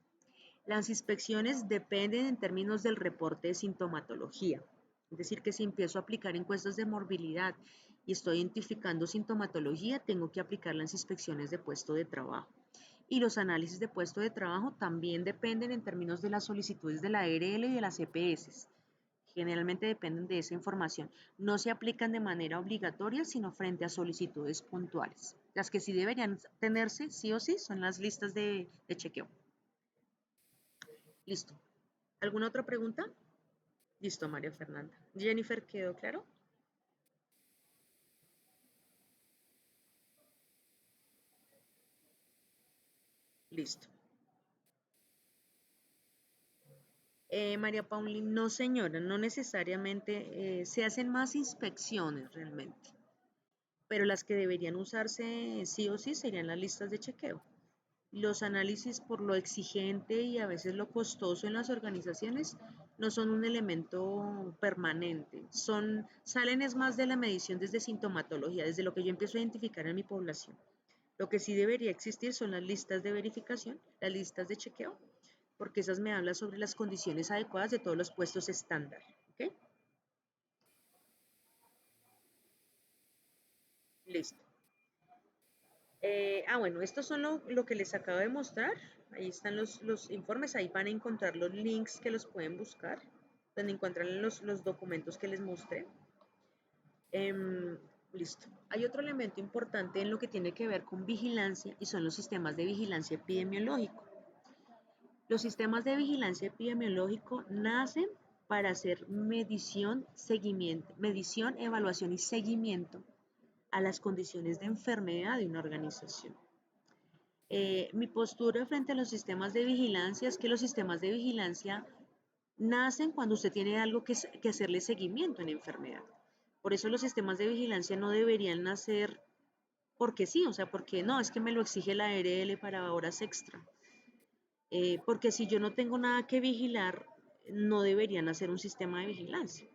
Las inspecciones dependen en términos del reporte de sintomatología. Es decir, que si empiezo a aplicar encuestas de morbilidad y estoy identificando sintomatología, tengo que aplicar las inspecciones de puesto de trabajo. Y los análisis de puesto de trabajo también dependen en términos de las solicitudes de la ARL y de las EPS. Generalmente dependen de esa información. No se aplican de manera obligatoria, sino frente a solicitudes puntuales. Las que sí deberían tenerse, sí o sí, son las listas de chequeo. Listo. ¿Alguna otra pregunta? Listo, María Fernanda. Jennifer, ¿quedó claro? Listo. María Paulina, no señora, no necesariamente se hacen más inspecciones realmente, pero las que deberían usarse sí o sí serían las listas de chequeo. Los análisis por lo exigente y a veces lo costoso en las organizaciones no son un elemento permanente, salen es más de la medición desde sintomatología, desde lo que yo empiezo a identificar en mi población. Lo que sí debería existir son las listas de verificación, las listas de chequeo, porque esas me hablan sobre las condiciones adecuadas de todos los puestos estándar. ¿Ok? Listo. Bueno, estos son lo que les acabo de mostrar. Ahí están los informes, ahí van a encontrar los links que los pueden buscar, donde encuentran los documentos que les mostré. Listo. Hay otro elemento importante en lo que tiene que ver con vigilancia y son los sistemas de vigilancia epidemiológico. Los sistemas de vigilancia epidemiológico nacen para hacer medición, seguimiento, medición, evaluación y seguimiento a las condiciones de enfermedad de una organización. Mi postura frente a los sistemas de vigilancia es que los sistemas de vigilancia nacen cuando usted tiene algo que hacerle seguimiento en enfermedad. Por eso los sistemas de vigilancia no deberían nacer porque sí, o sea, porque no, es que me lo exige la ARL para horas extra. Porque si yo no tengo nada que vigilar, no deberían hacer un sistema de vigilancia.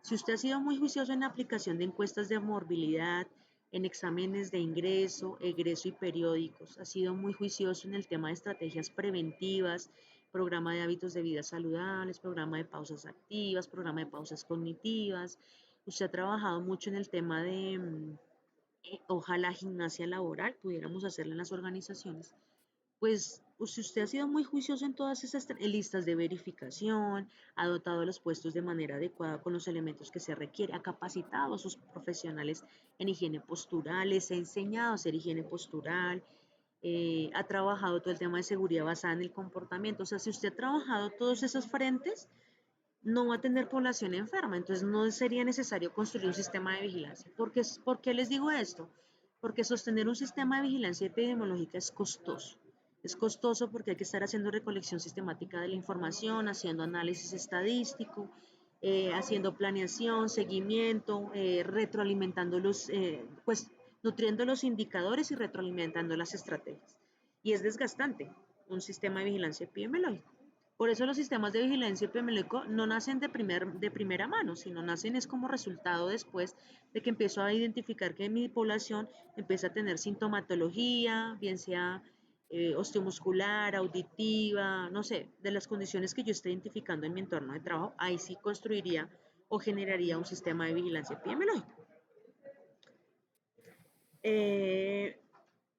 Si usted ha sido muy juicioso en la aplicación de encuestas de morbilidad, en exámenes de ingreso, egreso y periódicos, ha sido muy juicioso en el tema de estrategias preventivas, programa de hábitos de vida saludables, programa de pausas activas, programa de pausas cognitivas, usted ha trabajado mucho en el tema de, ojalá gimnasia laboral, pudiéramos hacerla en las organizaciones, pues si usted ha sido muy juicioso en todas esas listas de verificación, ha dotado los puestos de manera adecuada con los elementos que se requiere, ha capacitado a sus profesionales en higiene postural, les ha enseñado a hacer higiene postural, ha trabajado todo el tema de seguridad basada en el comportamiento. O sea, si usted ha trabajado todos esos frentes, no va a tener población enferma, entonces no sería necesario construir un sistema de vigilancia. ¿Por qué les digo esto? Porque sostener un sistema de vigilancia epidemiológica es costoso. Es costoso porque hay que estar haciendo recolección sistemática de la información, haciendo análisis estadístico, haciendo planeación, seguimiento, retroalimentando pues nutriendo los indicadores y retroalimentando las estrategias. Y es desgastante un sistema de vigilancia epidemiológica. Por eso los sistemas de vigilancia epidemiológica no nacen de primera mano, sino nacen es como resultado después de que empiezo a identificar que mi población empieza a tener sintomatología, bien sea osteomuscular, auditiva, no sé, de las condiciones que yo esté identificando en mi entorno de trabajo, ahí sí construiría o generaría un sistema de vigilancia epidemiológica. Eh,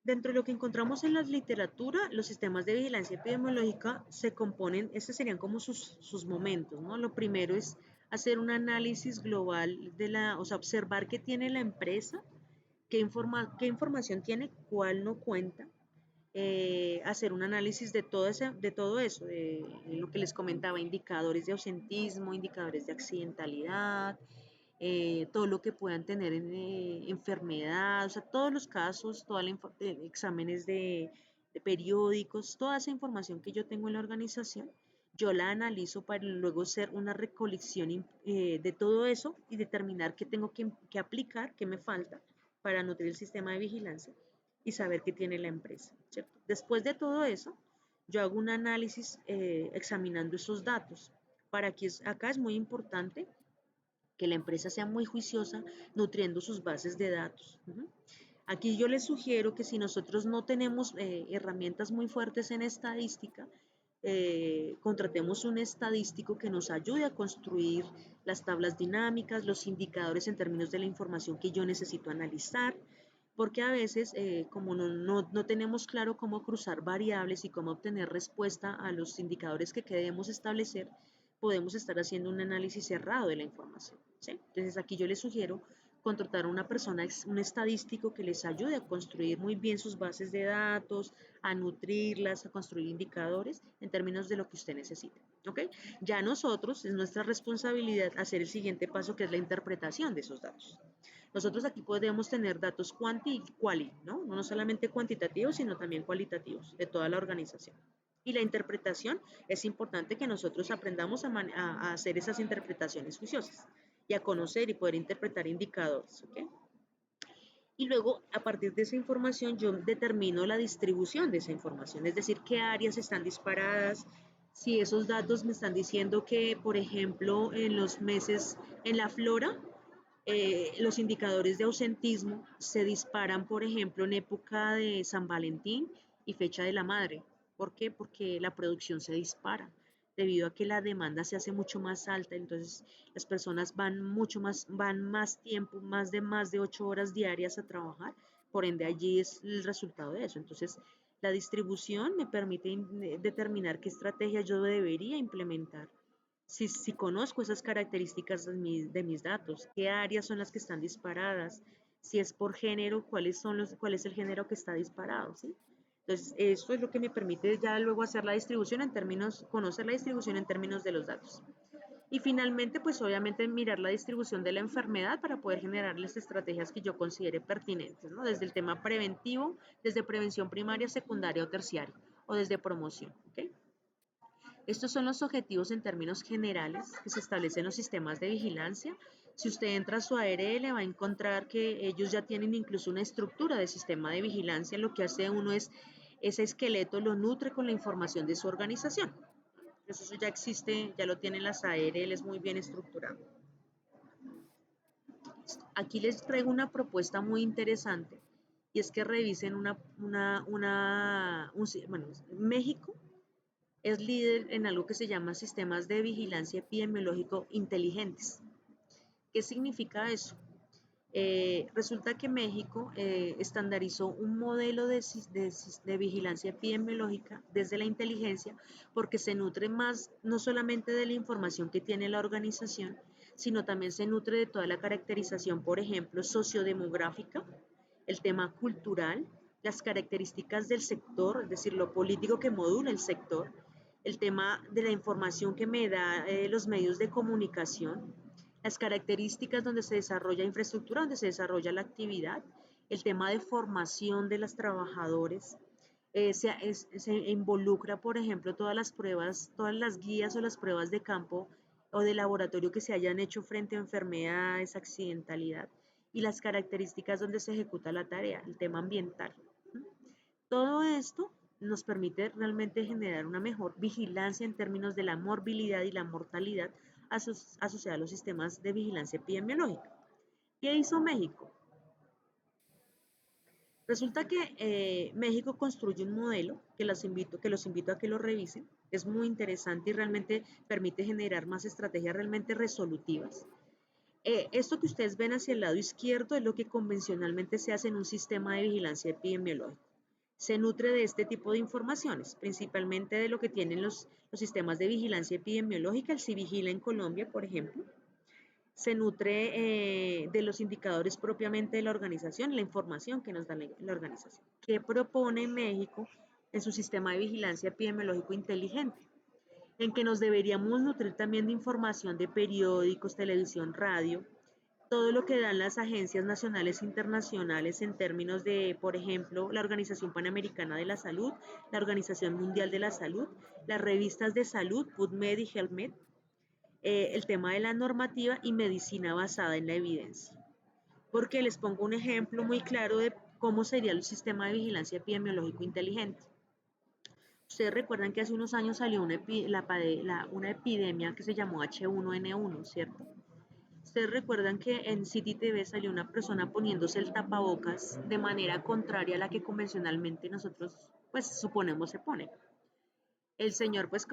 Dentro de lo que encontramos en la literatura, los sistemas de vigilancia epidemiológica se componen, estos serían como sus momentos, ¿no? Lo primero es hacer un análisis global o sea, observar qué tiene la empresa, qué información tiene, cuál no cuenta, hacer un análisis de todo eso, de lo que les comentaba, indicadores de ausentismo, indicadores de accidentalidad, todo lo que puedan tener en enfermedad, o sea, todos los casos, todos los exámenes de periódicos, toda esa información que yo tengo en la organización, yo la analizo para luego hacer una recolección de todo eso y determinar qué tengo que aplicar, qué me falta para nutrir el sistema de vigilancia y saber qué tiene la empresa, ¿cierto? Después de todo eso, yo hago un análisis examinando esos datos. Acá es muy importante que la empresa sea muy juiciosa nutriendo sus bases de datos. Aquí yo les sugiero que si nosotros no tenemos herramientas muy fuertes en estadística, contratemos un estadístico que nos ayude a construir las tablas dinámicas, los indicadores en términos de la información que yo necesito analizar, porque a veces, como no tenemos claro cómo cruzar variables y cómo obtener respuesta a los indicadores que queremos establecer, podemos estar haciendo un análisis cerrado de la información, ¿sí? Entonces aquí yo les sugiero contratar a una persona, un estadístico que les ayude a construir muy bien sus bases de datos, a nutrirlas, a construir indicadores en términos de lo que usted necesite, ¿ok? Ya nosotros, es nuestra responsabilidad hacer el siguiente paso, que es la interpretación de esos datos. Nosotros aquí podemos tener datos quanti y quali, ¿no? No solamente cuantitativos, sino también cualitativos de toda la organización. Y la interpretación, es importante que nosotros aprendamos a hacer esas interpretaciones juiciosas y a conocer y poder interpretar indicadores, ¿ok? Y luego, a partir de esa información, yo determino la distribución de esa información, es decir, qué áreas están disparadas, si esos datos me están diciendo que, por ejemplo, en los meses, en la flora, los indicadores de ausentismo se disparan, por ejemplo, en época de San Valentín y fecha de la madre. ¿Por qué? Porque la producción se dispara debido a que la demanda se hace mucho más alta, entonces las personas van más tiempo, más de 8 horas diarias a trabajar, por ende allí es el resultado de eso. Entonces, la distribución me permite determinar qué estrategia yo debería implementar si conozco esas características de mis datos, qué áreas son las que están disparadas, si es por género, cuál es el género que está disparado, ¿sí? Entonces, esto es lo que me permite ya luego hacer la distribución en términos, conocer la distribución en términos de los datos. Y finalmente, pues obviamente mirar la distribución de la enfermedad para poder generar las estrategias que yo considere pertinentes, ¿no? Desde el tema preventivo, desde prevención primaria, secundaria o terciaria, o desde promoción, ¿ok? Estos son los objetivos en términos generales que se establecen en los sistemas de vigilancia. Si usted entra a su ARL, va a encontrar que ellos ya tienen incluso una estructura de sistema de vigilancia. Lo que hace uno es, ese esqueleto lo nutre con la información de su organización. Entonces eso ya existe, ya lo tienen las ARLs muy bien estructurado. Aquí les traigo una propuesta muy interesante y es que revisen bueno, México es líder en algo que se llama sistemas de vigilancia epidemiológico inteligentes. ¿Qué significa eso? Resulta que México estandarizó un modelo de vigilancia epidemiológica desde la inteligencia porque se nutre más no solamente de la información que tiene la organización, sino también se nutre de toda la caracterización, por ejemplo, sociodemográfica, el tema cultural, las características del sector, es decir, lo político que modula el sector, el tema de la información que me da los medios de comunicación, las características donde se desarrolla infraestructura, donde se desarrolla la actividad, el tema de formación de los trabajadores, se involucra, por ejemplo, todas las pruebas, todas las guías o las pruebas de campo o de laboratorio que se hayan hecho frente a enfermedades, accidentalidad y las características donde se ejecuta la tarea, el tema ambiental. Todo esto nos permite realmente generar una mejor vigilancia en términos de la morbilidad y la mortalidad asociada a los sistemas de vigilancia epidemiológica. ¿Qué hizo México? Resulta que México construye un modelo que los invito a que lo revisen. Es muy interesante y realmente permite generar más estrategias realmente resolutivas. Esto que ustedes ven hacia el lado izquierdo es lo que convencionalmente se hace en un sistema de vigilancia epidemiológica. Se nutre de este tipo de informaciones, principalmente de lo que tienen los sistemas de vigilancia epidemiológica, el Civigila en Colombia, por ejemplo. Se nutre de los indicadores propiamente de la organización, la información que nos da la organización. ¿Qué propone México en su sistema de vigilancia epidemiológico inteligente? En que nos deberíamos nutrir también de información de periódicos, televisión, radio, todo lo que dan las agencias nacionales e internacionales en términos de, por ejemplo, la Organización Panamericana de la Salud, la Organización Mundial de la Salud, las revistas de salud, PubMed y HealthMed, el tema de la normativa y medicina basada en la evidencia. Porque les pongo un ejemplo muy claro de cómo sería el sistema de vigilancia epidemiológico inteligente. Ustedes recuerdan que hace unos años salió una epidemia que se llamó H1N1, ¿cierto? Ustedes recuerdan que en City TV salió una persona poniéndose el tapabocas de manera contraria a la que convencionalmente nosotros, pues, suponemos se pone. El señor, pues,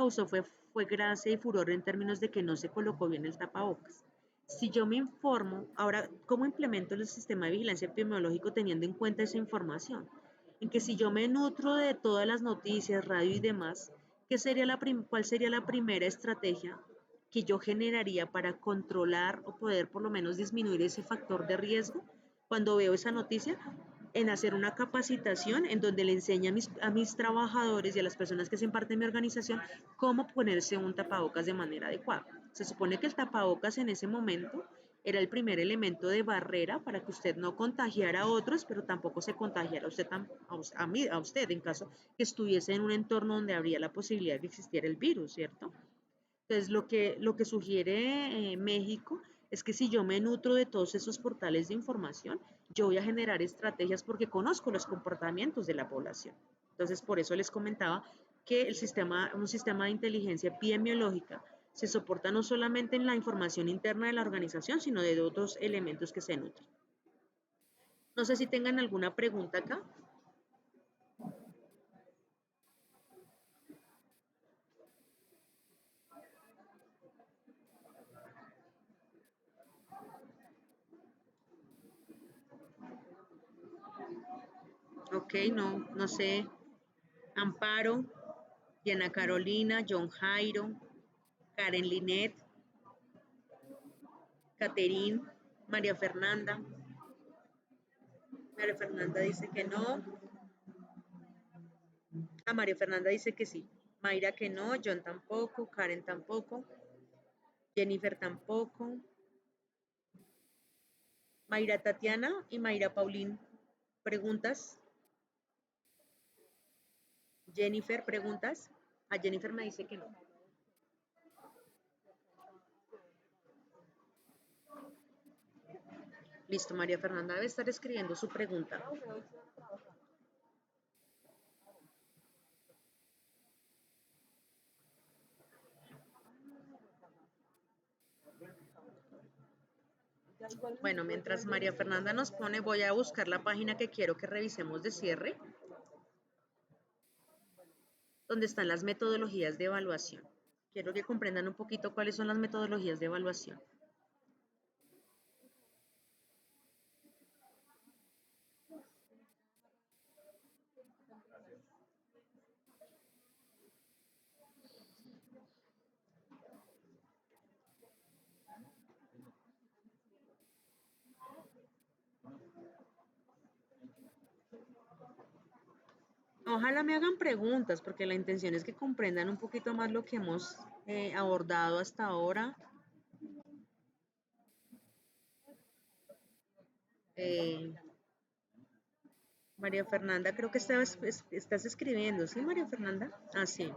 fue gracia y furor en términos de que no se colocó bien el tapabocas. Si yo me informo, ahora, ¿cómo implemento el sistema de vigilancia epidemiológico teniendo en cuenta esa información? En que si yo me nutro de todas las noticias, radio y demás, ¿cuál sería la primera estrategia que yo generaría para controlar o poder por lo menos disminuir ese factor de riesgo cuando veo esa noticia? En hacer una capacitación en donde le enseñe a mis trabajadores y a las personas que hacen parte de mi organización cómo ponerse un tapabocas de manera adecuada. Se supone que el tapabocas en ese momento era el primer elemento de barrera para que usted no contagiara a otros, pero tampoco se contagiara a usted, a usted en caso que estuviese en un entorno donde habría la posibilidad de que existiera el virus, ¿cierto? Entonces, lo que sugiere México es que si yo me nutro de todos esos portales de información, yo voy a generar estrategias porque conozco los comportamientos de la población. Entonces, por eso les comentaba que un sistema de inteligencia epidemiológica se soporta no solamente en la información interna de la organización, sino de otros elementos que se nutren. No sé si tengan alguna pregunta acá. Ok, no sé. Amparo, Diana Carolina, John Jairo, Karen Linet, Caterín, María Fernanda. María Fernanda dice que no. María Fernanda dice que sí. Mayra que no, John tampoco, Karen tampoco, Jennifer tampoco, Mayra Tatiana y Mayra Paulín. ¿Preguntas? Jennifer, ¿preguntas? A Jennifer me dice que no. Listo, María Fernanda debe estar escribiendo su pregunta. Bueno, mientras María Fernanda nos pone, voy a buscar la página que quiero que revisemos de cierre, donde están las metodologías de evaluación. Quiero que comprendan un poquito cuáles son las metodologías de evaluación. Ojalá me hagan preguntas, porque la intención es que comprendan un poquito más lo que hemos abordado hasta ahora. Eh, María Fernanda, creo que estás escribiendo, ¿sí, María Fernanda? Ah, sí.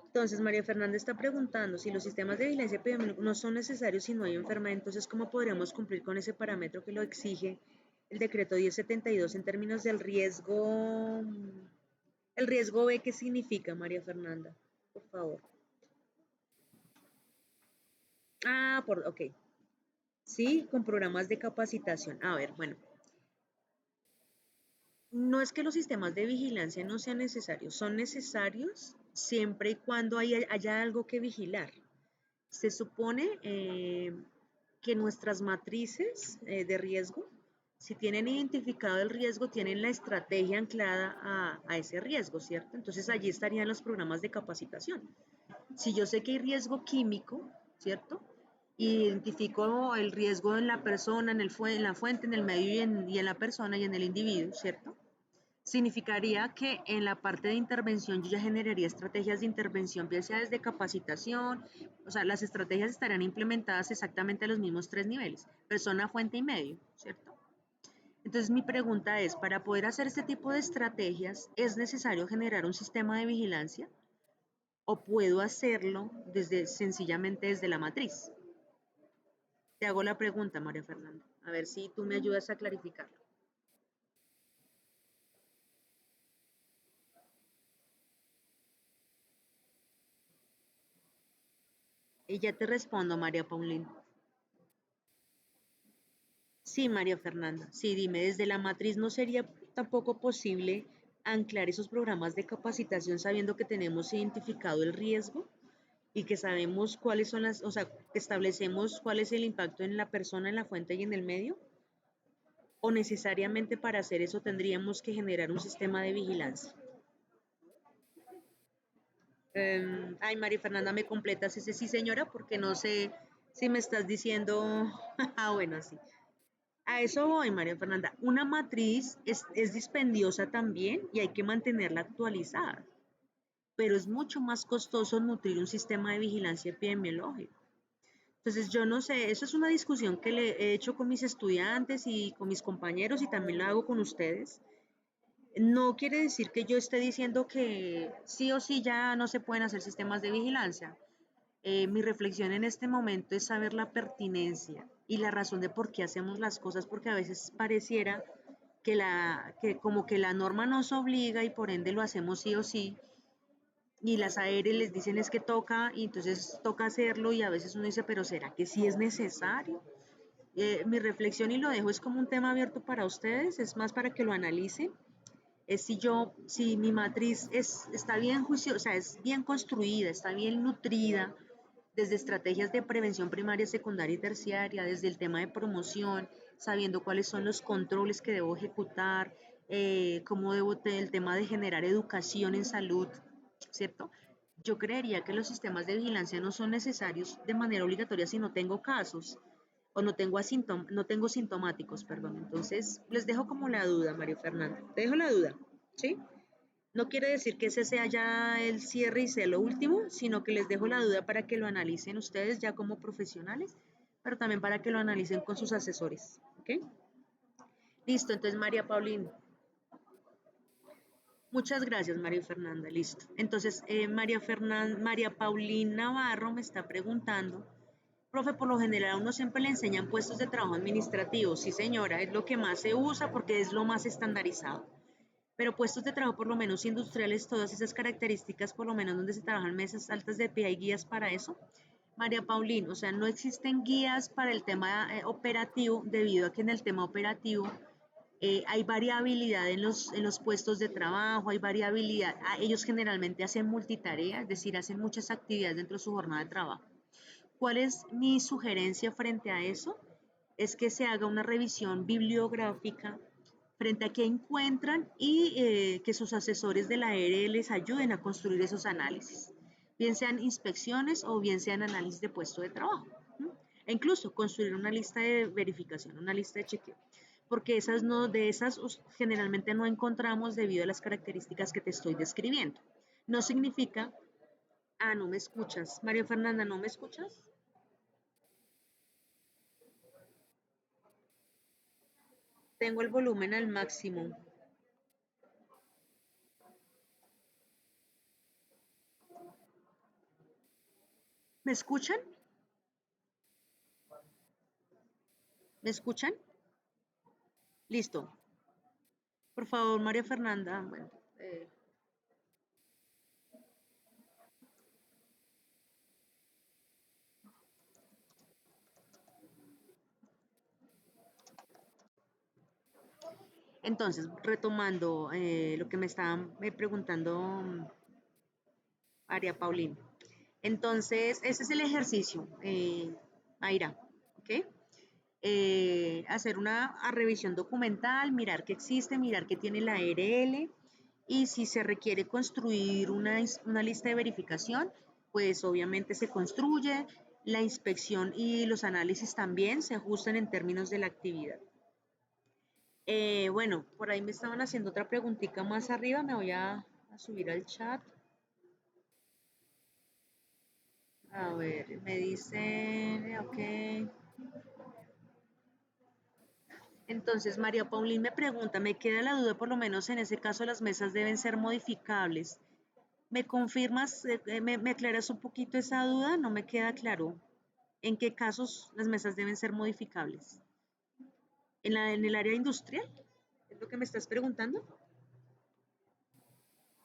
Entonces, María Fernanda está preguntando si los sistemas de vigilancia epidemiológica no son necesarios si no hay enfermedad, entonces, ¿cómo podríamos cumplir con ese parámetro que lo exige el decreto 1072 en términos del riesgo? ¿El riesgo B qué significa, María Fernanda? Por favor. Ok. Sí, con programas de capacitación. A ver, bueno, no es que los sistemas de vigilancia no sean necesarios, son necesarios siempre y cuando haya algo que vigilar. Se supone que nuestras matrices de riesgo, si tienen identificado el riesgo, tienen la estrategia anclada a ese riesgo, ¿cierto? Entonces allí estarían los programas de capacitación. Si yo sé que hay riesgo químico, ¿cierto? Identifico el riesgo en la persona, en la fuente, en el medio y en la persona y en el individuo, ¿cierto? Significaría que en la parte de intervención yo ya generaría estrategias de intervención, bien sea desde capacitación, o sea, las estrategias estarían implementadas exactamente a los mismos tres niveles, persona, fuente y medio, ¿cierto? Entonces mi pregunta es, para poder hacer este tipo de estrategias, ¿es necesario generar un sistema de vigilancia o puedo hacerlo desde sencillamente desde la matriz? Te hago la pregunta, María Fernanda, a ver si tú me ayudas a clarificarlo. Y ya te respondo, María Paulina. Sí, María Fernanda, sí, dime, desde la matriz no sería tampoco posible anclar esos programas de capacitación sabiendo que tenemos identificado el riesgo y que sabemos cuáles son las, o sea, que establecemos cuál es el impacto en la persona, en la fuente y en el medio, o necesariamente para hacer eso tendríamos que generar un sistema de vigilancia. Ay, María Fernanda, ¿me completas ese sí, señora? Porque no sé si me estás diciendo, ah, bueno, sí. A eso voy, María Fernanda. Una matriz es dispendiosa también y hay que mantenerla actualizada, pero es mucho más costoso nutrir un sistema de vigilancia epidemiológica. Entonces, yo no sé, eso es una discusión que le he hecho con mis estudiantes y con mis compañeros y también la hago con ustedes. No quiere decir que yo esté diciendo que sí o sí ya no se pueden hacer sistemas de vigilancia. Mi reflexión en este momento es saber la pertinencia y la razón de por qué hacemos las cosas, porque a veces pareciera que como que la norma nos obliga y por ende lo hacemos sí o sí, y las AR les dicen es que toca, y entonces toca hacerlo, y a veces uno dice, pero ¿será que sí es necesario? Mi reflexión, y lo dejo, es como un tema abierto para ustedes, es más para que lo analicen, es si mi matriz está bien juiciosa, o sea, es bien construida, está bien nutrida, desde estrategias de prevención primaria, secundaria y terciaria, desde el tema de promoción, sabiendo cuáles son los controles que debo ejecutar, cómo debo tener el tema de generar educación en salud, ¿cierto? Yo creería que los sistemas de vigilancia no son necesarios de manera obligatoria si no tengo casos o no tengo sintomáticos, perdón. Entonces, les dejo como la duda, María Fernanda. Te dejo la duda, ¿sí? No quiere decir que ese sea ya el cierre y sea lo último, sino que les dejo la duda para que lo analicen ustedes ya como profesionales, pero también para que lo analicen con sus asesores. ¿Ok? Listo, entonces María Paulina. Muchas gracias, María Fernanda. Listo. Entonces, María Paulina Navarro me está preguntando, profe, por lo general a uno siempre le enseñan puestos de trabajo administrativos. Sí, señora, es lo que más se usa porque es lo más estandarizado. Pero puestos de trabajo, por lo menos industriales, todas esas características, por lo menos donde se trabajan mesas altas de pie, ¿hay guías para eso? María Paulín, o sea, no existen guías para el tema operativo, debido a que en el tema operativo hay variabilidad en los puestos de trabajo, hay variabilidad. Ellos generalmente hacen multitarea, es decir, hacen muchas actividades dentro de su jornada de trabajo. ¿Cuál es mi sugerencia frente a eso? Es que se haga una revisión bibliográfica frente a qué encuentran y que sus asesores de la ERE les ayuden a construir esos análisis, bien sean inspecciones o bien sean análisis de puesto de trabajo. ¿No? E incluso construir una lista de verificación, una lista de chequeo, porque de esas generalmente no encontramos debido a las características que te estoy describiendo. No significa, no me escuchas, María Fernanda, ¿no me escuchas? Tengo el volumen al máximo. ¿Me escuchan? ¿Me escuchan? Listo. Por favor, María Fernanda. Bueno, entonces, retomando lo que me estaban preguntando María Paulina. Entonces, ese es el ejercicio, Mayra, ¿ok? Hacer una revisión documental, mirar qué existe, mirar qué tiene la RL y si se requiere construir una lista de verificación, pues obviamente se construye, la inspección y los análisis también se ajustan en términos de la actividad. Bueno, por ahí me estaban haciendo otra preguntita más arriba, me voy a subir al chat. A ver, me dicen, ok. Entonces, María Paulín me pregunta, me queda la duda, por lo menos en ese caso las mesas deben ser modificables. ¿Me confirmas, me aclaras un poquito esa duda? No me queda claro. ¿En qué casos las mesas deben ser modificables? En el área industrial? ¿Es lo que me estás preguntando?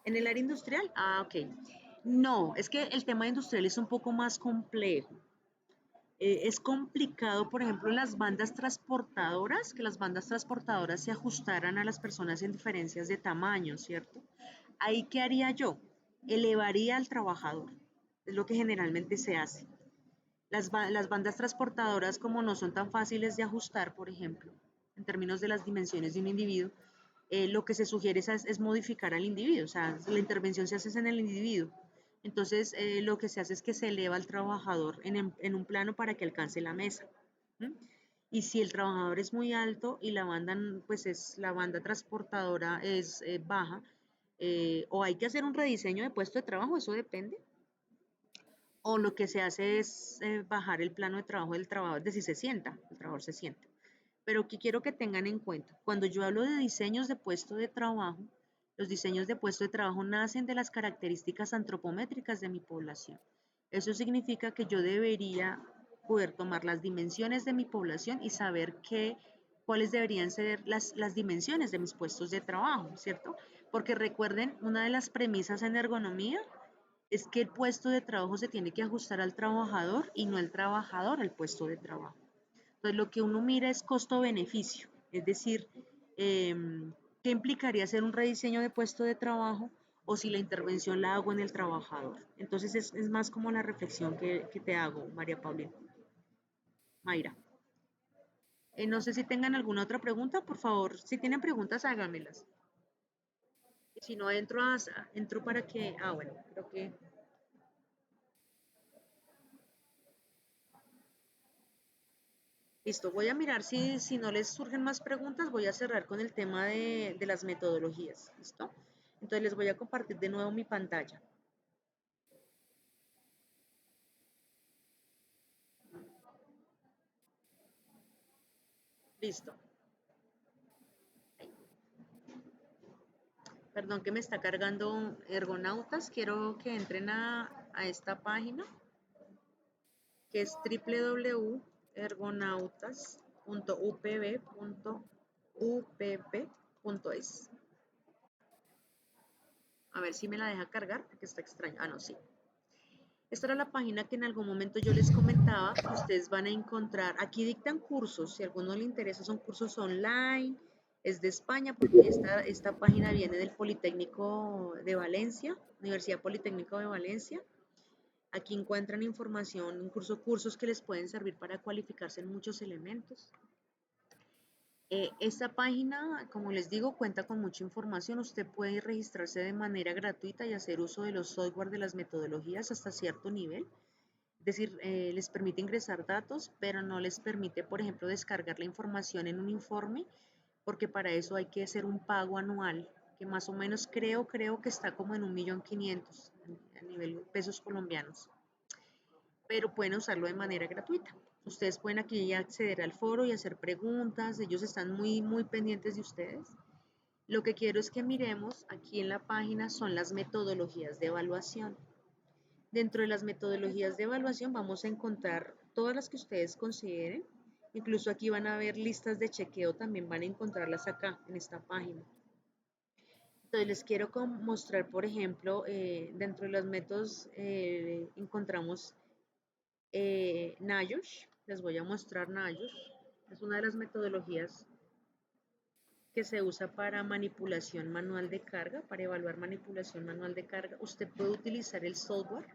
¿En el área industrial? Ah, ok. No, es que el tema industrial es un poco más complejo. Es complicado, por ejemplo, las bandas transportadoras, que las bandas transportadoras se ajustaran a las personas en diferencias de tamaño, ¿cierto? Ahí, ¿qué haría yo? Elevaría al trabajador. Es lo que generalmente se hace. Las bandas transportadoras, como no son tan fáciles de ajustar, por ejemplo, en términos de las dimensiones de un individuo, lo que se sugiere es modificar al individuo, o sea, la intervención se hace en el individuo. Entonces, lo que se hace es que se eleva al trabajador en un plano para que alcance la mesa. ¿Mm? Y si el trabajador es muy alto y la banda, pues la banda transportadora es baja, o hay que hacer un rediseño de puesto de trabajo, eso depende, o lo que se hace es bajar el plano de trabajo del trabajador, es decir, el trabajador se sienta. Pero que quiero que tengan en cuenta, cuando yo hablo de diseños de puesto de trabajo, los diseños de puesto de trabajo nacen de las características antropométricas de mi población. Eso significa que yo debería poder tomar las dimensiones de mi población y saber cuáles deberían ser las dimensiones de mis puestos de trabajo, ¿cierto? Porque recuerden, una de las premisas en ergonomía es que el puesto de trabajo se tiene que ajustar al trabajador y no el trabajador al puesto de trabajo. Entonces, lo que uno mira es costo-beneficio, es decir, qué implicaría hacer un rediseño de puesto de trabajo o si la intervención la hago en el trabajador. Entonces, es más como la reflexión que te hago, María Paulina. Mayra. No sé si tengan alguna otra pregunta, por favor, si tienen preguntas, háganmelas. Si no, entro para que, bueno, creo que listo, voy a mirar si no les surgen más preguntas, voy a cerrar con el tema de las metodologías, ¿listo? Entonces les voy a compartir de nuevo mi pantalla. Listo. Perdón que me está cargando Ergonautas, quiero que entren a esta página, que es www.ergonautas.upb.upp.es. A ver si me la deja cargar, porque está extraño. Ah, no, sí. Esta era la página que en algún momento yo les comentaba que ustedes van a encontrar. Aquí dictan cursos, si a alguno le interesa, son cursos online, es de España, porque esta página viene del Politécnico de Valencia, Universidad Politécnico de Valencia. Aquí encuentran información, incluso cursos que les pueden servir para cualificarse en muchos elementos. Esta página, como les digo, cuenta con mucha información. Usted puede registrarse de manera gratuita y hacer uso de los software de las metodologías hasta cierto nivel. Es decir, les permite ingresar datos, pero no les permite, por ejemplo, descargar la información en un informe, porque para eso hay que hacer un pago anual, que más o menos creo que está como en 1.500.000 a nivel pesos colombianos, pero pueden usarlo de manera gratuita. Ustedes pueden aquí acceder al foro y hacer preguntas, ellos están muy pendientes de ustedes. Lo que quiero es que miremos aquí en la página son las metodologías de evaluación. Dentro de las metodologías de evaluación vamos a encontrar todas las que ustedes consideren. Incluso aquí van a ver listas de chequeo, también van a encontrarlas acá en esta página. Entonces les quiero mostrar, por ejemplo, dentro de los métodos encontramos NIOSH. Les voy a mostrar NIOSH. Es una de las metodologías que se usa para manipulación manual de carga, para evaluar manipulación manual de carga. Usted puede utilizar el software,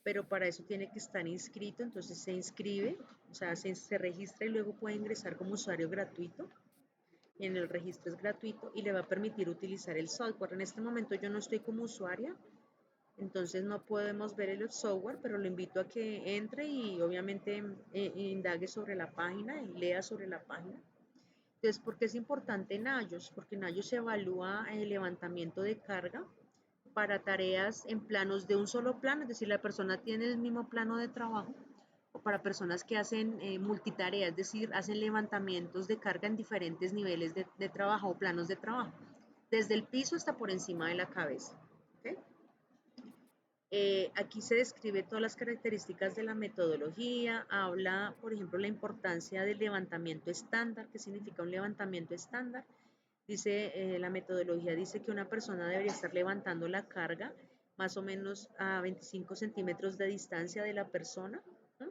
pero para eso tiene que estar inscrito, entonces se inscribe, o sea, se registra y luego puede ingresar como usuario gratuito. Y en el registro es gratuito y le va a permitir utilizar el software. En este momento yo no estoy como usuaria, entonces no podemos ver el software, pero lo invito a que entre y obviamente indague sobre la página y lea sobre la página. Entonces, ¿por qué es importante Nayos? Porque Nayos se evalúa el levantamiento de carga para tareas en planos de un solo plano, es decir, la persona tiene el mismo plano de trabajo, o para personas que hacen multitarea, es decir, hacen levantamientos de carga en diferentes niveles de trabajo o planos de trabajo, desde el piso hasta por encima de la cabeza. ¿Okay? Aquí se describe todas las características de la metodología, habla, por ejemplo, la importancia del levantamiento estándar, qué significa un levantamiento estándar. Dice, la metodología dice que una persona debería estar levantando la carga más o menos a 25 centímetros de distancia de la persona, ¿no?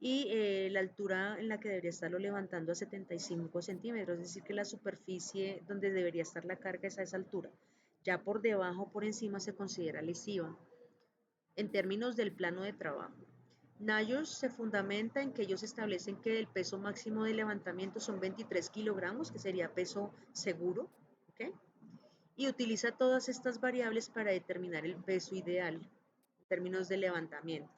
Y la altura en la que debería estarlo levantando a 75 centímetros, es decir, que la superficie donde debería estar la carga es a esa altura. Ya por debajo o por encima se considera lesiva en términos del plano de trabajo. Nayos se fundamenta en que ellos establecen que el peso máximo de levantamiento son 23 kilogramos, que sería peso seguro, ¿okay? Y utiliza todas estas variables para determinar el peso ideal en términos de levantamiento.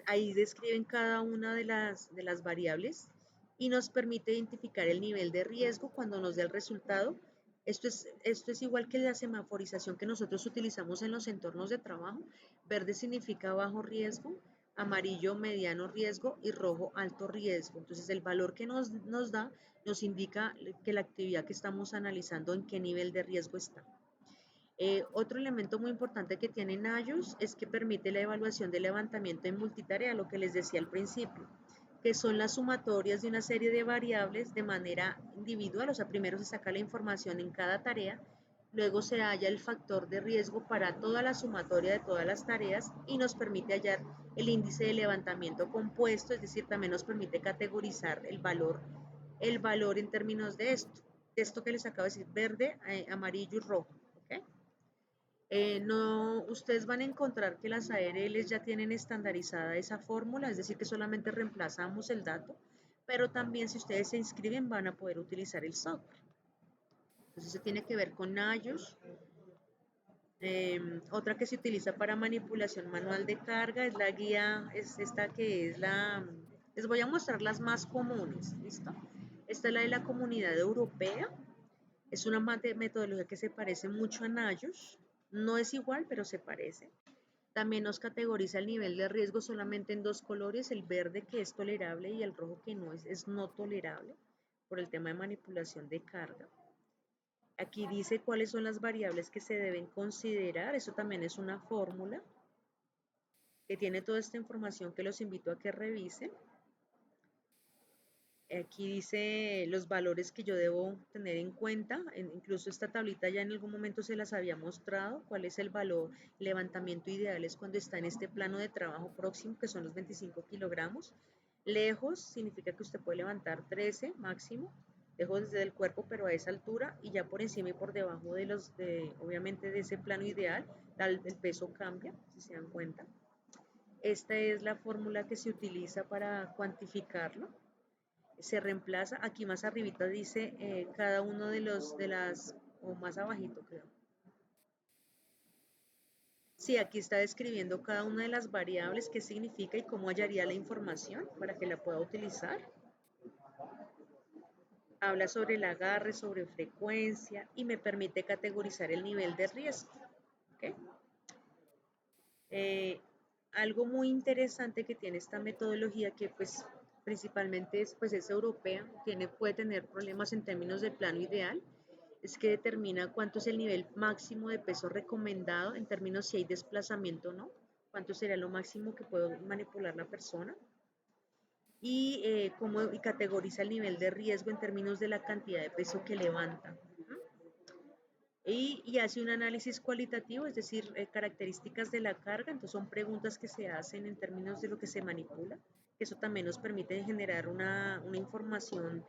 Ahí describen cada una de las variables y nos permite identificar el nivel de riesgo cuando nos dé el resultado. Esto es igual que la semaforización que nosotros utilizamos en los entornos de trabajo. Verde significa bajo riesgo, amarillo mediano riesgo y rojo alto riesgo. Entonces el valor que nos da nos indica que la actividad que estamos analizando en qué nivel de riesgo está. Otro elemento muy importante que tiene Nayos es que permite la evaluación de levantamiento en multitarea, lo que les decía al principio, que son las sumatorias de una serie de variables de manera individual, o sea, primero se saca la información en cada tarea, luego se halla el factor de riesgo para toda la sumatoria de todas las tareas y nos permite hallar el índice de levantamiento compuesto, es decir, también nos permite categorizar el valor en términos de esto que les acabo de decir, verde, amarillo y rojo. ¿Okay? No, ustedes van a encontrar que las ARLs ya tienen estandarizada esa fórmula, es decir, que solamente reemplazamos el dato, pero también si ustedes se inscriben van a poder utilizar el software. Entonces, eso tiene que ver con Nayos. Otra que se utiliza para manipulación manual de carga es la guía, es esta que es la, les voy a mostrar las más comunes, ¿listo? Esta es la de la Comunidad Europea, es una metodología que se parece mucho a Nayos, no es igual, pero se parece. También nos categoriza el nivel de riesgo solamente en dos colores, el verde que es tolerable y el rojo que no es no tolerable por el tema de manipulación de carga. Aquí dice cuáles son las variables que se deben considerar, eso también es una fórmula que tiene toda esta información que los invito a que revisen. Aquí dice los valores que yo debo tener en cuenta, incluso esta tablita ya en algún momento se las había mostrado, cuál es el valor, levantamiento ideal es cuando está en este plano de trabajo próximo, que son los 25 kilogramos. Lejos significa que usted puede levantar 13 máximo, lejos desde el cuerpo, pero a esa altura, y ya por encima y por debajo obviamente de ese plano ideal, el peso cambia, si se dan cuenta. Esta es la fórmula que se utiliza para cuantificarlo, se reemplaza, aquí más arribita dice cada uno o más abajito creo. Sí, aquí está describiendo cada una de las variables, qué significa y cómo hallaría la información para que la pueda utilizar. Habla sobre el agarre, sobre frecuencia y me permite categorizar el nivel de riesgo. ¿Okay? Algo muy interesante que tiene esta metodología que pues principalmente es europea, puede tener problemas en términos del plano ideal, es que determina cuánto es el nivel máximo de peso recomendado en términos si hay desplazamiento o no, cuánto sería lo máximo que puede manipular la persona y cómo y categoriza el nivel de riesgo en términos de la cantidad de peso que levanta. Y hace un análisis cualitativo, es decir, características de la carga, entonces son preguntas que se hacen en términos de lo que se manipula, eso también nos permite generar una información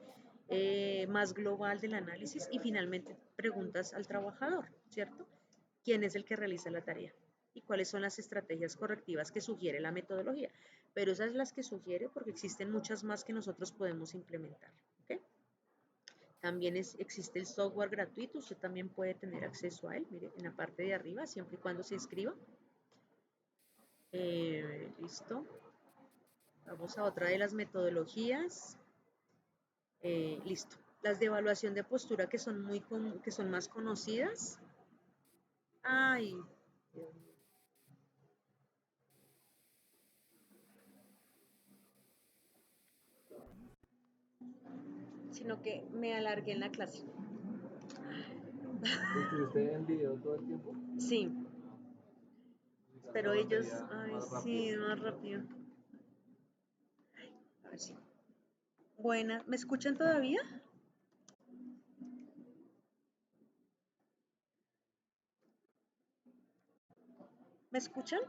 más global del análisis y finalmente preguntas al trabajador, ¿cierto? ¿Quién es el que realiza la tarea? ¿Y cuáles son las estrategias correctivas que sugiere la metodología? Pero esas las que sugiere porque existen muchas más que nosotros podemos implementar, ¿ok? También existe el software gratuito, usted también puede tener acceso a él, mire, en la parte de arriba, siempre y cuando se inscriba. Listo. Vamos a otra de las metodologías. Listo. Las de evaluación de postura que son que son más conocidas. Ay, Dios mío. Sino que me alargué en la clase. ¿Estuviste en video todo el tiempo? Sí, pero ellos, ay, sí, más rápido. A ver si. Buenas, ¿me escuchan todavía? ¿Me escuchan?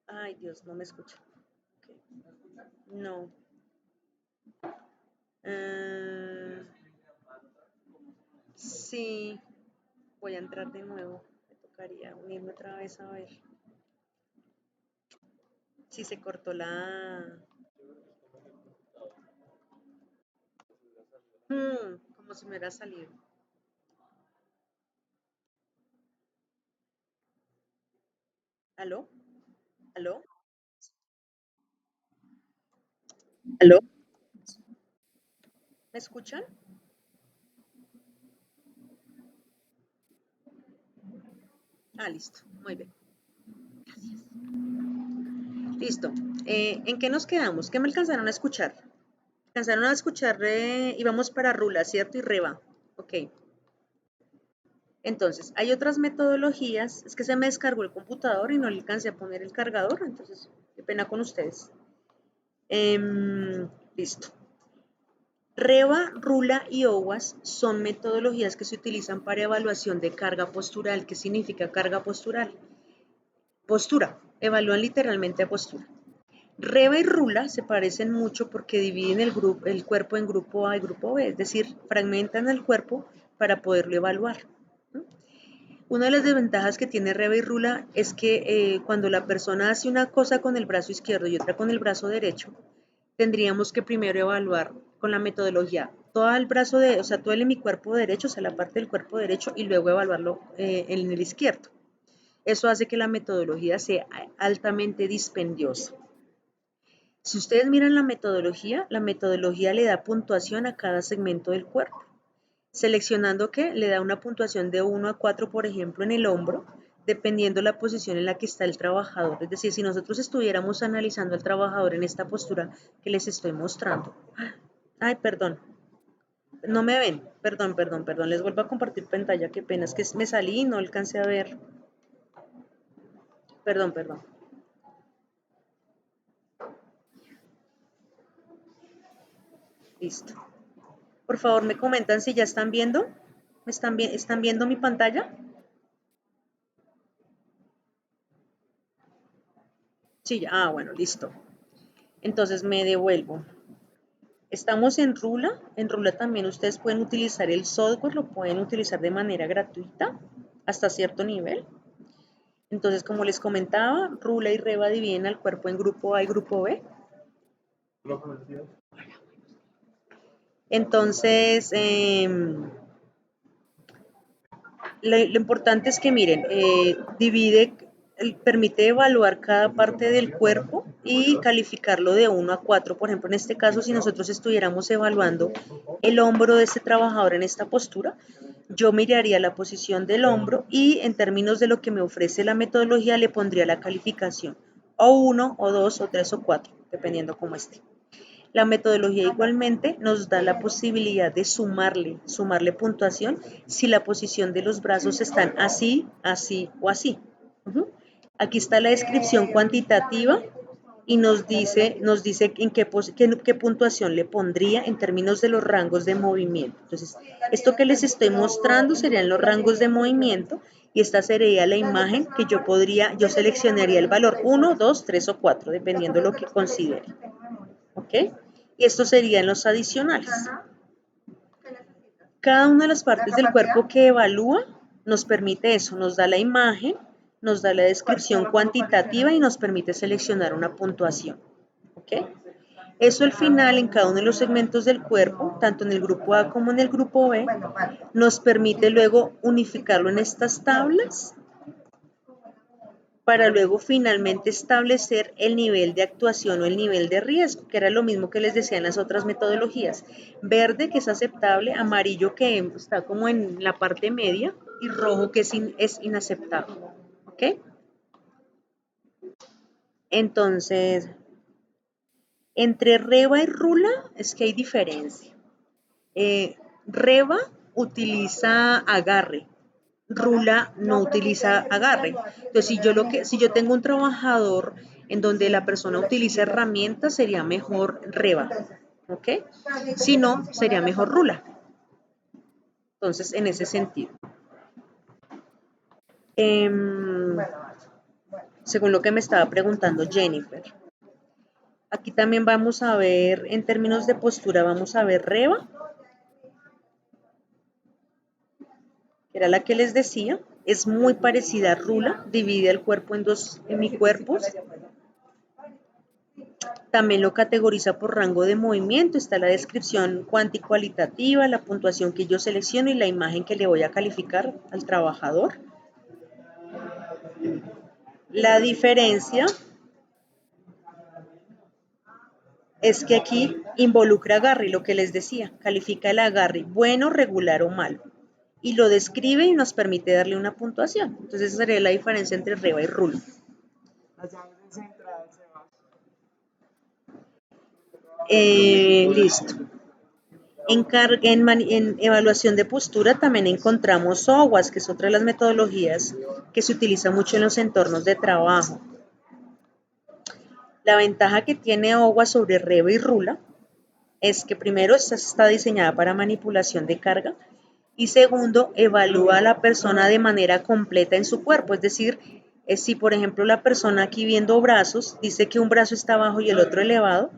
Ay, Dios, no me escuchan. Ok. No. Ah, sí, voy a entrar de nuevo. Me tocaría unirme otra vez a ver si se cortó la. Como si me hubiera salido. ¿Aló? ¿Aló? ¿Aló? ¿Me escuchan? Ah, listo. Muy bien. Listo. ¿En qué nos quedamos? ¿Qué me alcanzaron a escuchar? Alcanzaron a escuchar, íbamos para Rula, ¿cierto? Y Reba. Ok. Entonces, hay otras metodologías. Es que se me descargó el computador y no le alcancé a poner el cargador, entonces, qué pena con ustedes. Listo. Reba, Rula y OWASP son metodologías que se utilizan para evaluación de carga postural. ¿Qué significa carga postural? Postura. Evalúan literalmente a postura. Reba y Rula se parecen mucho porque dividen el cuerpo en grupo A y grupo B, es decir, fragmentan el cuerpo para poderlo evaluar. Una de las desventajas que tiene Reba y Rula es que cuando la persona hace una cosa con el brazo izquierdo y otra con el brazo derecho, tendríamos que primero evaluar con la metodología todo el brazo o sea, todo el hemiscuerpo derecho, o sea, la parte del cuerpo derecho, y luego evaluarlo en el izquierdo. Eso hace que la metodología sea altamente dispendiosa. Si ustedes miran la metodología le da puntuación a cada segmento del cuerpo, seleccionando que le da una puntuación de 1 a 4, por ejemplo, en el hombro, dependiendo la posición en la que está el trabajador. Es decir, si nosotros estuviéramos analizando al trabajador en esta postura que les estoy mostrando. Ay, perdón, no me ven. Perdón. Les vuelvo a compartir pantalla. Qué pena, es que me salí y no alcancé a ver. Perdón. Listo. Por favor, me comentan si ya están viendo. ¿Están viendo mi pantalla? Sí, ya. Ah, bueno, listo. Entonces me devuelvo. Estamos en Rula. En Rula también ustedes pueden utilizar el software, lo pueden utilizar de manera gratuita hasta cierto nivel. Entonces, como les comentaba, Rula y Reba dividen al cuerpo en grupo A y grupo B. Entonces, lo importante es que miren, permite evaluar cada parte del cuerpo y calificarlo de 1 a 4. Por ejemplo, en este caso, si nosotros estuviéramos evaluando el hombro de este trabajador en esta postura, yo miraría la posición del hombro y en términos de lo que me ofrece la metodología le pondría la calificación o 1 o 2 o 3 o 4, dependiendo cómo esté. La metodología igualmente nos da la posibilidad de sumarle puntuación si la posición de los brazos están así, así o así. Aquí está la descripción cuantitativa y nos dice en qué puntuación le pondría en términos de los rangos de movimiento. Entonces, esto que les estoy mostrando serían los rangos de movimiento y esta sería la imagen que yo seleccionaría el valor 1, 2, 3 o 4, dependiendo de lo que considere. ¿Ok? Y estos serían los adicionales. Cada una de las partes del cuerpo que evalúa nos permite eso, nos da la imagen, nos da la descripción cuantitativa y nos permite seleccionar una puntuación. ¿Ok? Eso al final en cada uno de los segmentos del cuerpo, tanto en el grupo A como en el grupo B, nos permite luego unificarlo en estas tablas para luego finalmente establecer el nivel de actuación o el nivel de riesgo, que era lo mismo que les decía en las otras metodologías. Verde, que es aceptable, amarillo, que está como en la parte media, y rojo, que es inaceptable. ¿Ok? Entonces, entre REVA y RULA es que hay diferencia. REVA utiliza agarre, RULA no utiliza agarre. Entonces, si yo tengo un trabajador en donde la persona utiliza herramientas, sería mejor REVA, ¿ok? Si no, sería mejor RULA. Entonces, en ese sentido. Según lo que me estaba preguntando Jennifer. Aquí también vamos a ver, en términos de postura, vamos a ver REVA, que era la que les decía. Es muy parecida a RULA, divide el cuerpo en dos hemicuerpos. También lo categoriza por rango de movimiento, está la descripción cuantitativa, la puntuación que yo selecciono y la imagen que le voy a calificar al trabajador. La diferencia es que aquí involucra agarre, lo que les decía, califica el agarre bueno, regular o malo. Y lo describe y nos permite darle una puntuación. Entonces esa sería la diferencia entre REVA y RULA. Listo. En evaluación de postura también encontramos OWASP, que es otra de las metodologías que se utiliza mucho en los entornos de trabajo. La ventaja que tiene OWASP sobre REVA y RULA es que primero esta está diseñada para manipulación de carga y segundo, evalúa a la persona de manera completa en su cuerpo, es decir, si por ejemplo la persona aquí viendo brazos dice que un brazo está bajo y el otro elevado,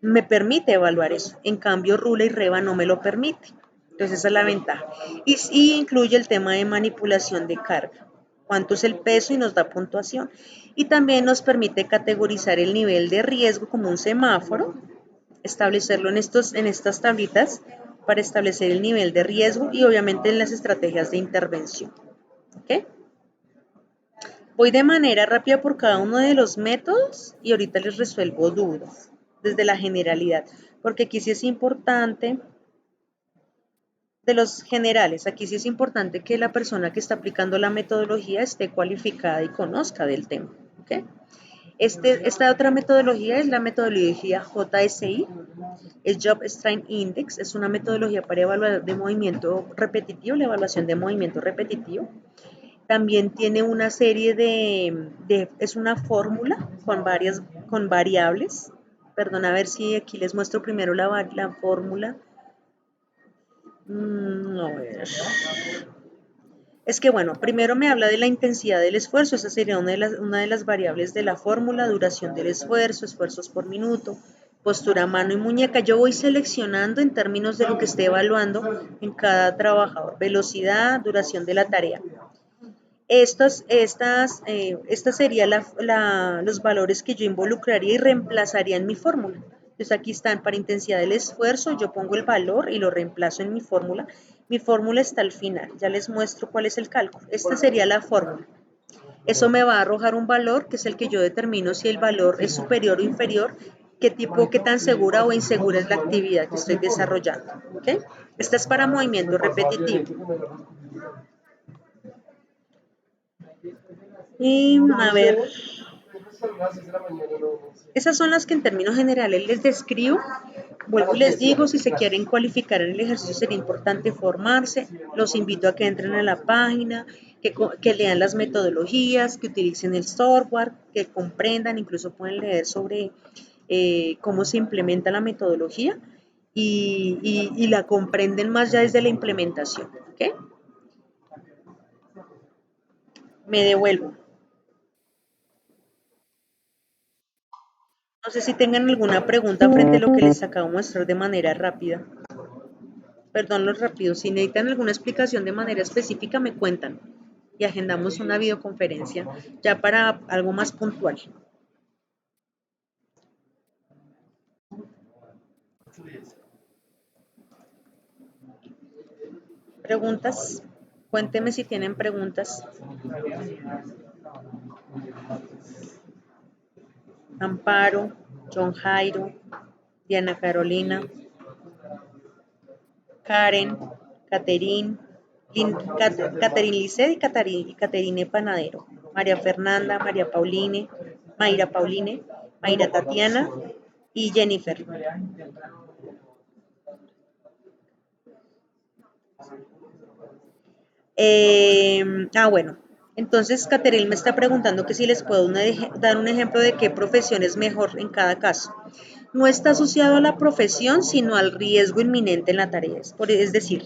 me permite evaluar eso. En cambio, RULA y REVA no me lo permite. Entonces, esa es la ventaja. Y incluye el tema de manipulación de carga. Cuánto es el peso y nos da puntuación. Y también nos permite categorizar el nivel de riesgo como un semáforo, establecerlo en estas tablitas para establecer el nivel de riesgo y obviamente en las estrategias de intervención. ¿Ok? Voy de manera rápida por cada uno de los métodos y ahorita les resuelvo dudas desde la generalidad, porque aquí sí es importante, de los generales, aquí sí es importante que la persona que está aplicando la metodología esté cualificada y conozca del tema. ¿Okay? Esta otra metodología es la metodología JSI, es Job Strength Index, es una metodología para evaluar de movimiento repetitivo, la evaluación de movimiento repetitivo. También tiene una serie es una fórmula con variables. Perdón, a ver si aquí les muestro primero la fórmula. A ver. Es que bueno, primero me habla de la intensidad del esfuerzo, esa sería una de las variables de la fórmula, duración del esfuerzo, esfuerzos por minuto, postura, mano y muñeca. Yo voy seleccionando en términos de lo que esté evaluando en cada trabajador, velocidad, duración de la tarea. Estos serían los valores que yo involucraría y reemplazaría en mi fórmula. Entonces aquí están para intensidad del esfuerzo, yo pongo el valor y lo reemplazo en mi fórmula. Mi fórmula está al final, ya les muestro cuál es el cálculo. Esta sería la fórmula. Eso me va a arrojar un valor que es el que yo determino si el valor es superior o inferior, qué tan segura o insegura es la actividad que estoy desarrollando. ¿Okay? Esta es para movimiento repetitivo. Y a ver, esas son las que en términos generales les describo. Vuelvo y les digo, si se quieren cualificar en el ejercicio sería importante formarse. Los invito a que entren a la página, que lean las metodologías, que utilicen el software, que comprendan, incluso pueden leer sobre cómo se implementa la metodología y la comprenden más ya desde la implementación. ¿Okay? Me devuelvo. No sé si tengan alguna pregunta frente a lo que les acabo de mostrar de manera rápida. Perdón, lo rápido. Si necesitan alguna explicación de manera específica, me cuentan y agendamos una videoconferencia ya para algo más puntual. ¿Preguntas? Cuénteme si tienen preguntas. Amparo, John Jairo, Diana Carolina, Karen, Caterine, Caterine Lisset y Caterine Panadero, María Fernanda, María Pauline, Mayra Tatiana y Jennifer. Bueno, entonces Caterine me está preguntando que si les puedo dar un ejemplo de qué profesión es mejor en cada caso. No está asociado a la profesión, sino al riesgo inminente en la tarea. Es decir,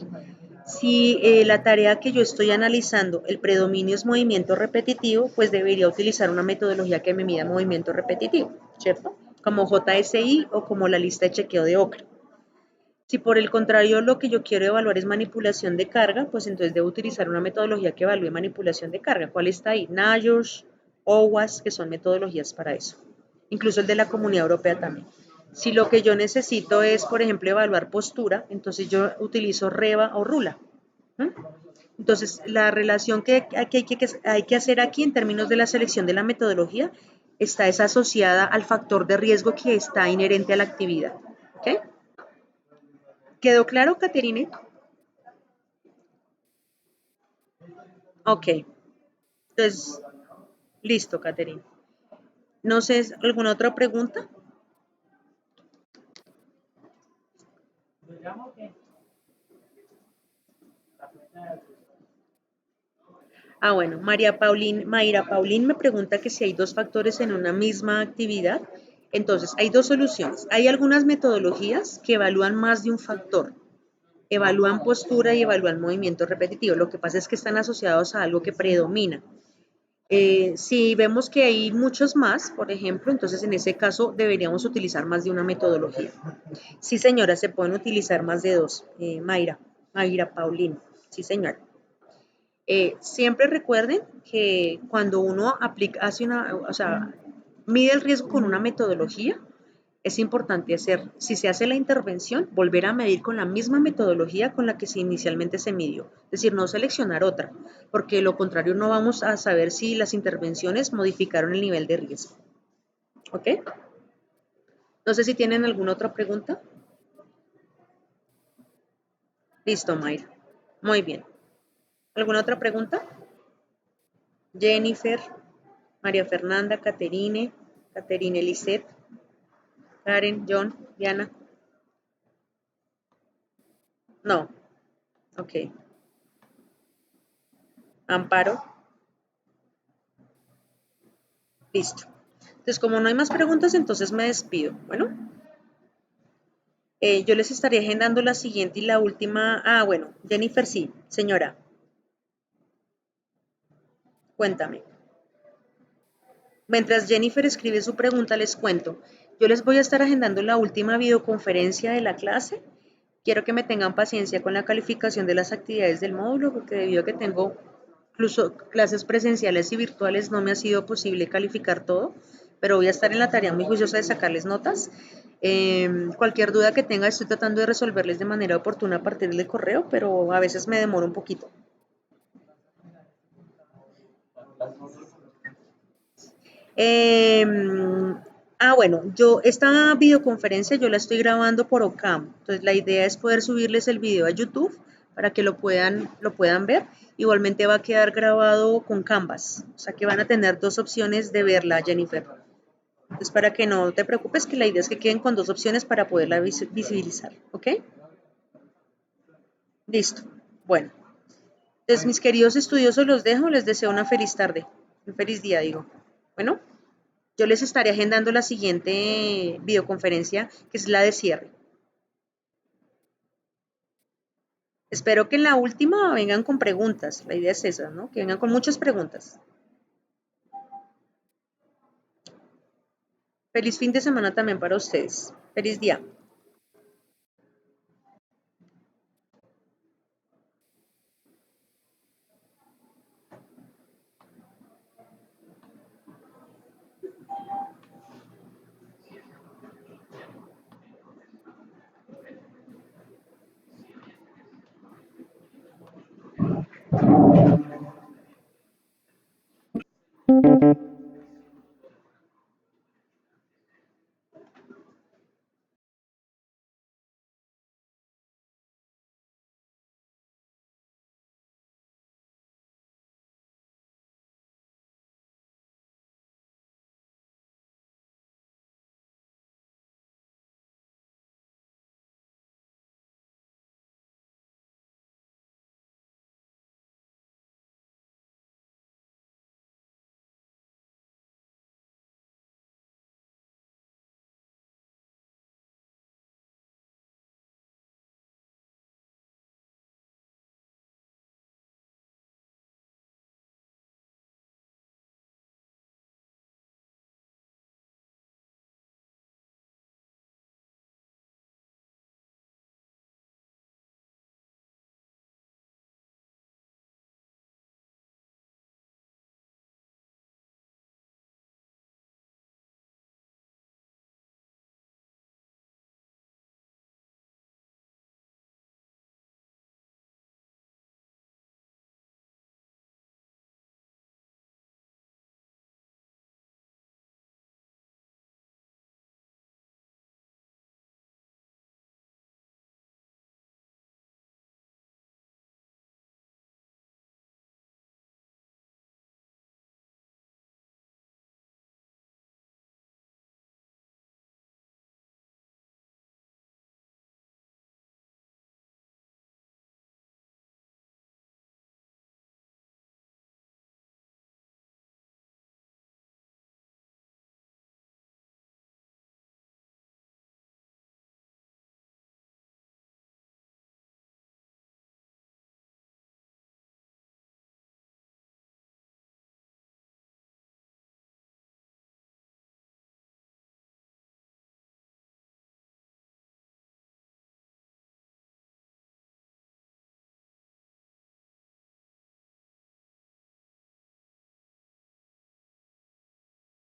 si la tarea que yo estoy analizando, el predominio es movimiento repetitivo, pues debería utilizar una metodología que me mida movimiento repetitivo, ¿cierto? Como JSI o como la lista de chequeo de Ocra. Si por el contrario lo que yo quiero evaluar es manipulación de carga, pues entonces debo utilizar una metodología que evalúe manipulación de carga. ¿Cuál está ahí? NIOSH, OWASP, que son metodologías para eso. Incluso el de la Comunidad Europea también. Si lo que yo necesito es, por ejemplo, evaluar postura, entonces yo utilizo REVA o RULA. Entonces, la relación que hay que hacer aquí en términos de la selección de la metodología está asociada al factor de riesgo que está inherente a la actividad. ¿Ok? ¿Quedó claro, Caterine? Ok. Entonces, listo, Caterine. No sé, ¿alguna otra pregunta? Bueno, Mayra Paulín me pregunta que si hay dos factores en una misma actividad. Entonces, hay dos soluciones. Hay algunas metodologías que evalúan más de un factor. Evalúan postura y evalúan movimiento repetitivo. Lo que pasa es que están asociados a algo que predomina. Si vemos que hay muchos más, por ejemplo, entonces en ese caso deberíamos utilizar más de una metodología. Sí, señora, se pueden utilizar más de dos. Mayra Paulín. Sí, señora. Siempre recuerden que cuando uno mide el riesgo con una metodología, es importante si se hace la intervención, volver a medir con la misma metodología con la que inicialmente se midió. Es decir, no seleccionar otra, porque de lo contrario no vamos a saber si las intervenciones modificaron el nivel de riesgo. ¿Ok? No sé si tienen alguna otra pregunta. Listo, Mayra. Muy bien. ¿Alguna otra pregunta? Jennifer, María Fernanda, Caterine Lisset, Karen, John, Diana. No. Ok. Amparo. Listo. Entonces, como no hay más preguntas, entonces me despido. Bueno. Yo les estaré agendando la siguiente y la última. Bueno, Jennifer, sí. Señora. Cuéntame. Mientras Jennifer escribe su pregunta, les cuento. Yo les voy a estar agendando la última videoconferencia de la clase. Quiero que me tengan paciencia con la calificación de las actividades del módulo, porque debido a que tengo incluso clases presenciales y virtuales, no me ha sido posible calificar todo, pero voy a estar en la tarea muy juiciosa de sacarles notas. Cualquier duda que tenga, estoy tratando de resolverles de manera oportuna a partir del correo, pero a veces me demoro un poquito. Bueno, esta videoconferencia yo la estoy grabando por Ocam, entonces la idea es poder subirles el video a YouTube para que lo puedan ver. Igualmente va a quedar grabado con Canvas, o sea que van a tener dos opciones de verla, Jennifer. Entonces para que no te preocupes, que la idea es que queden con dos opciones para poderla visibilizar, ¿ok? Listo, bueno. Entonces mis queridos estudiosos los dejo, les deseo una feliz tarde, un feliz día digo. Bueno. Yo les estaré agendando la siguiente videoconferencia, que es la de cierre. Espero que en la última vengan con preguntas. La idea es esa, ¿no? Que vengan con muchas preguntas. Feliz fin de semana también para ustedes. Feliz día.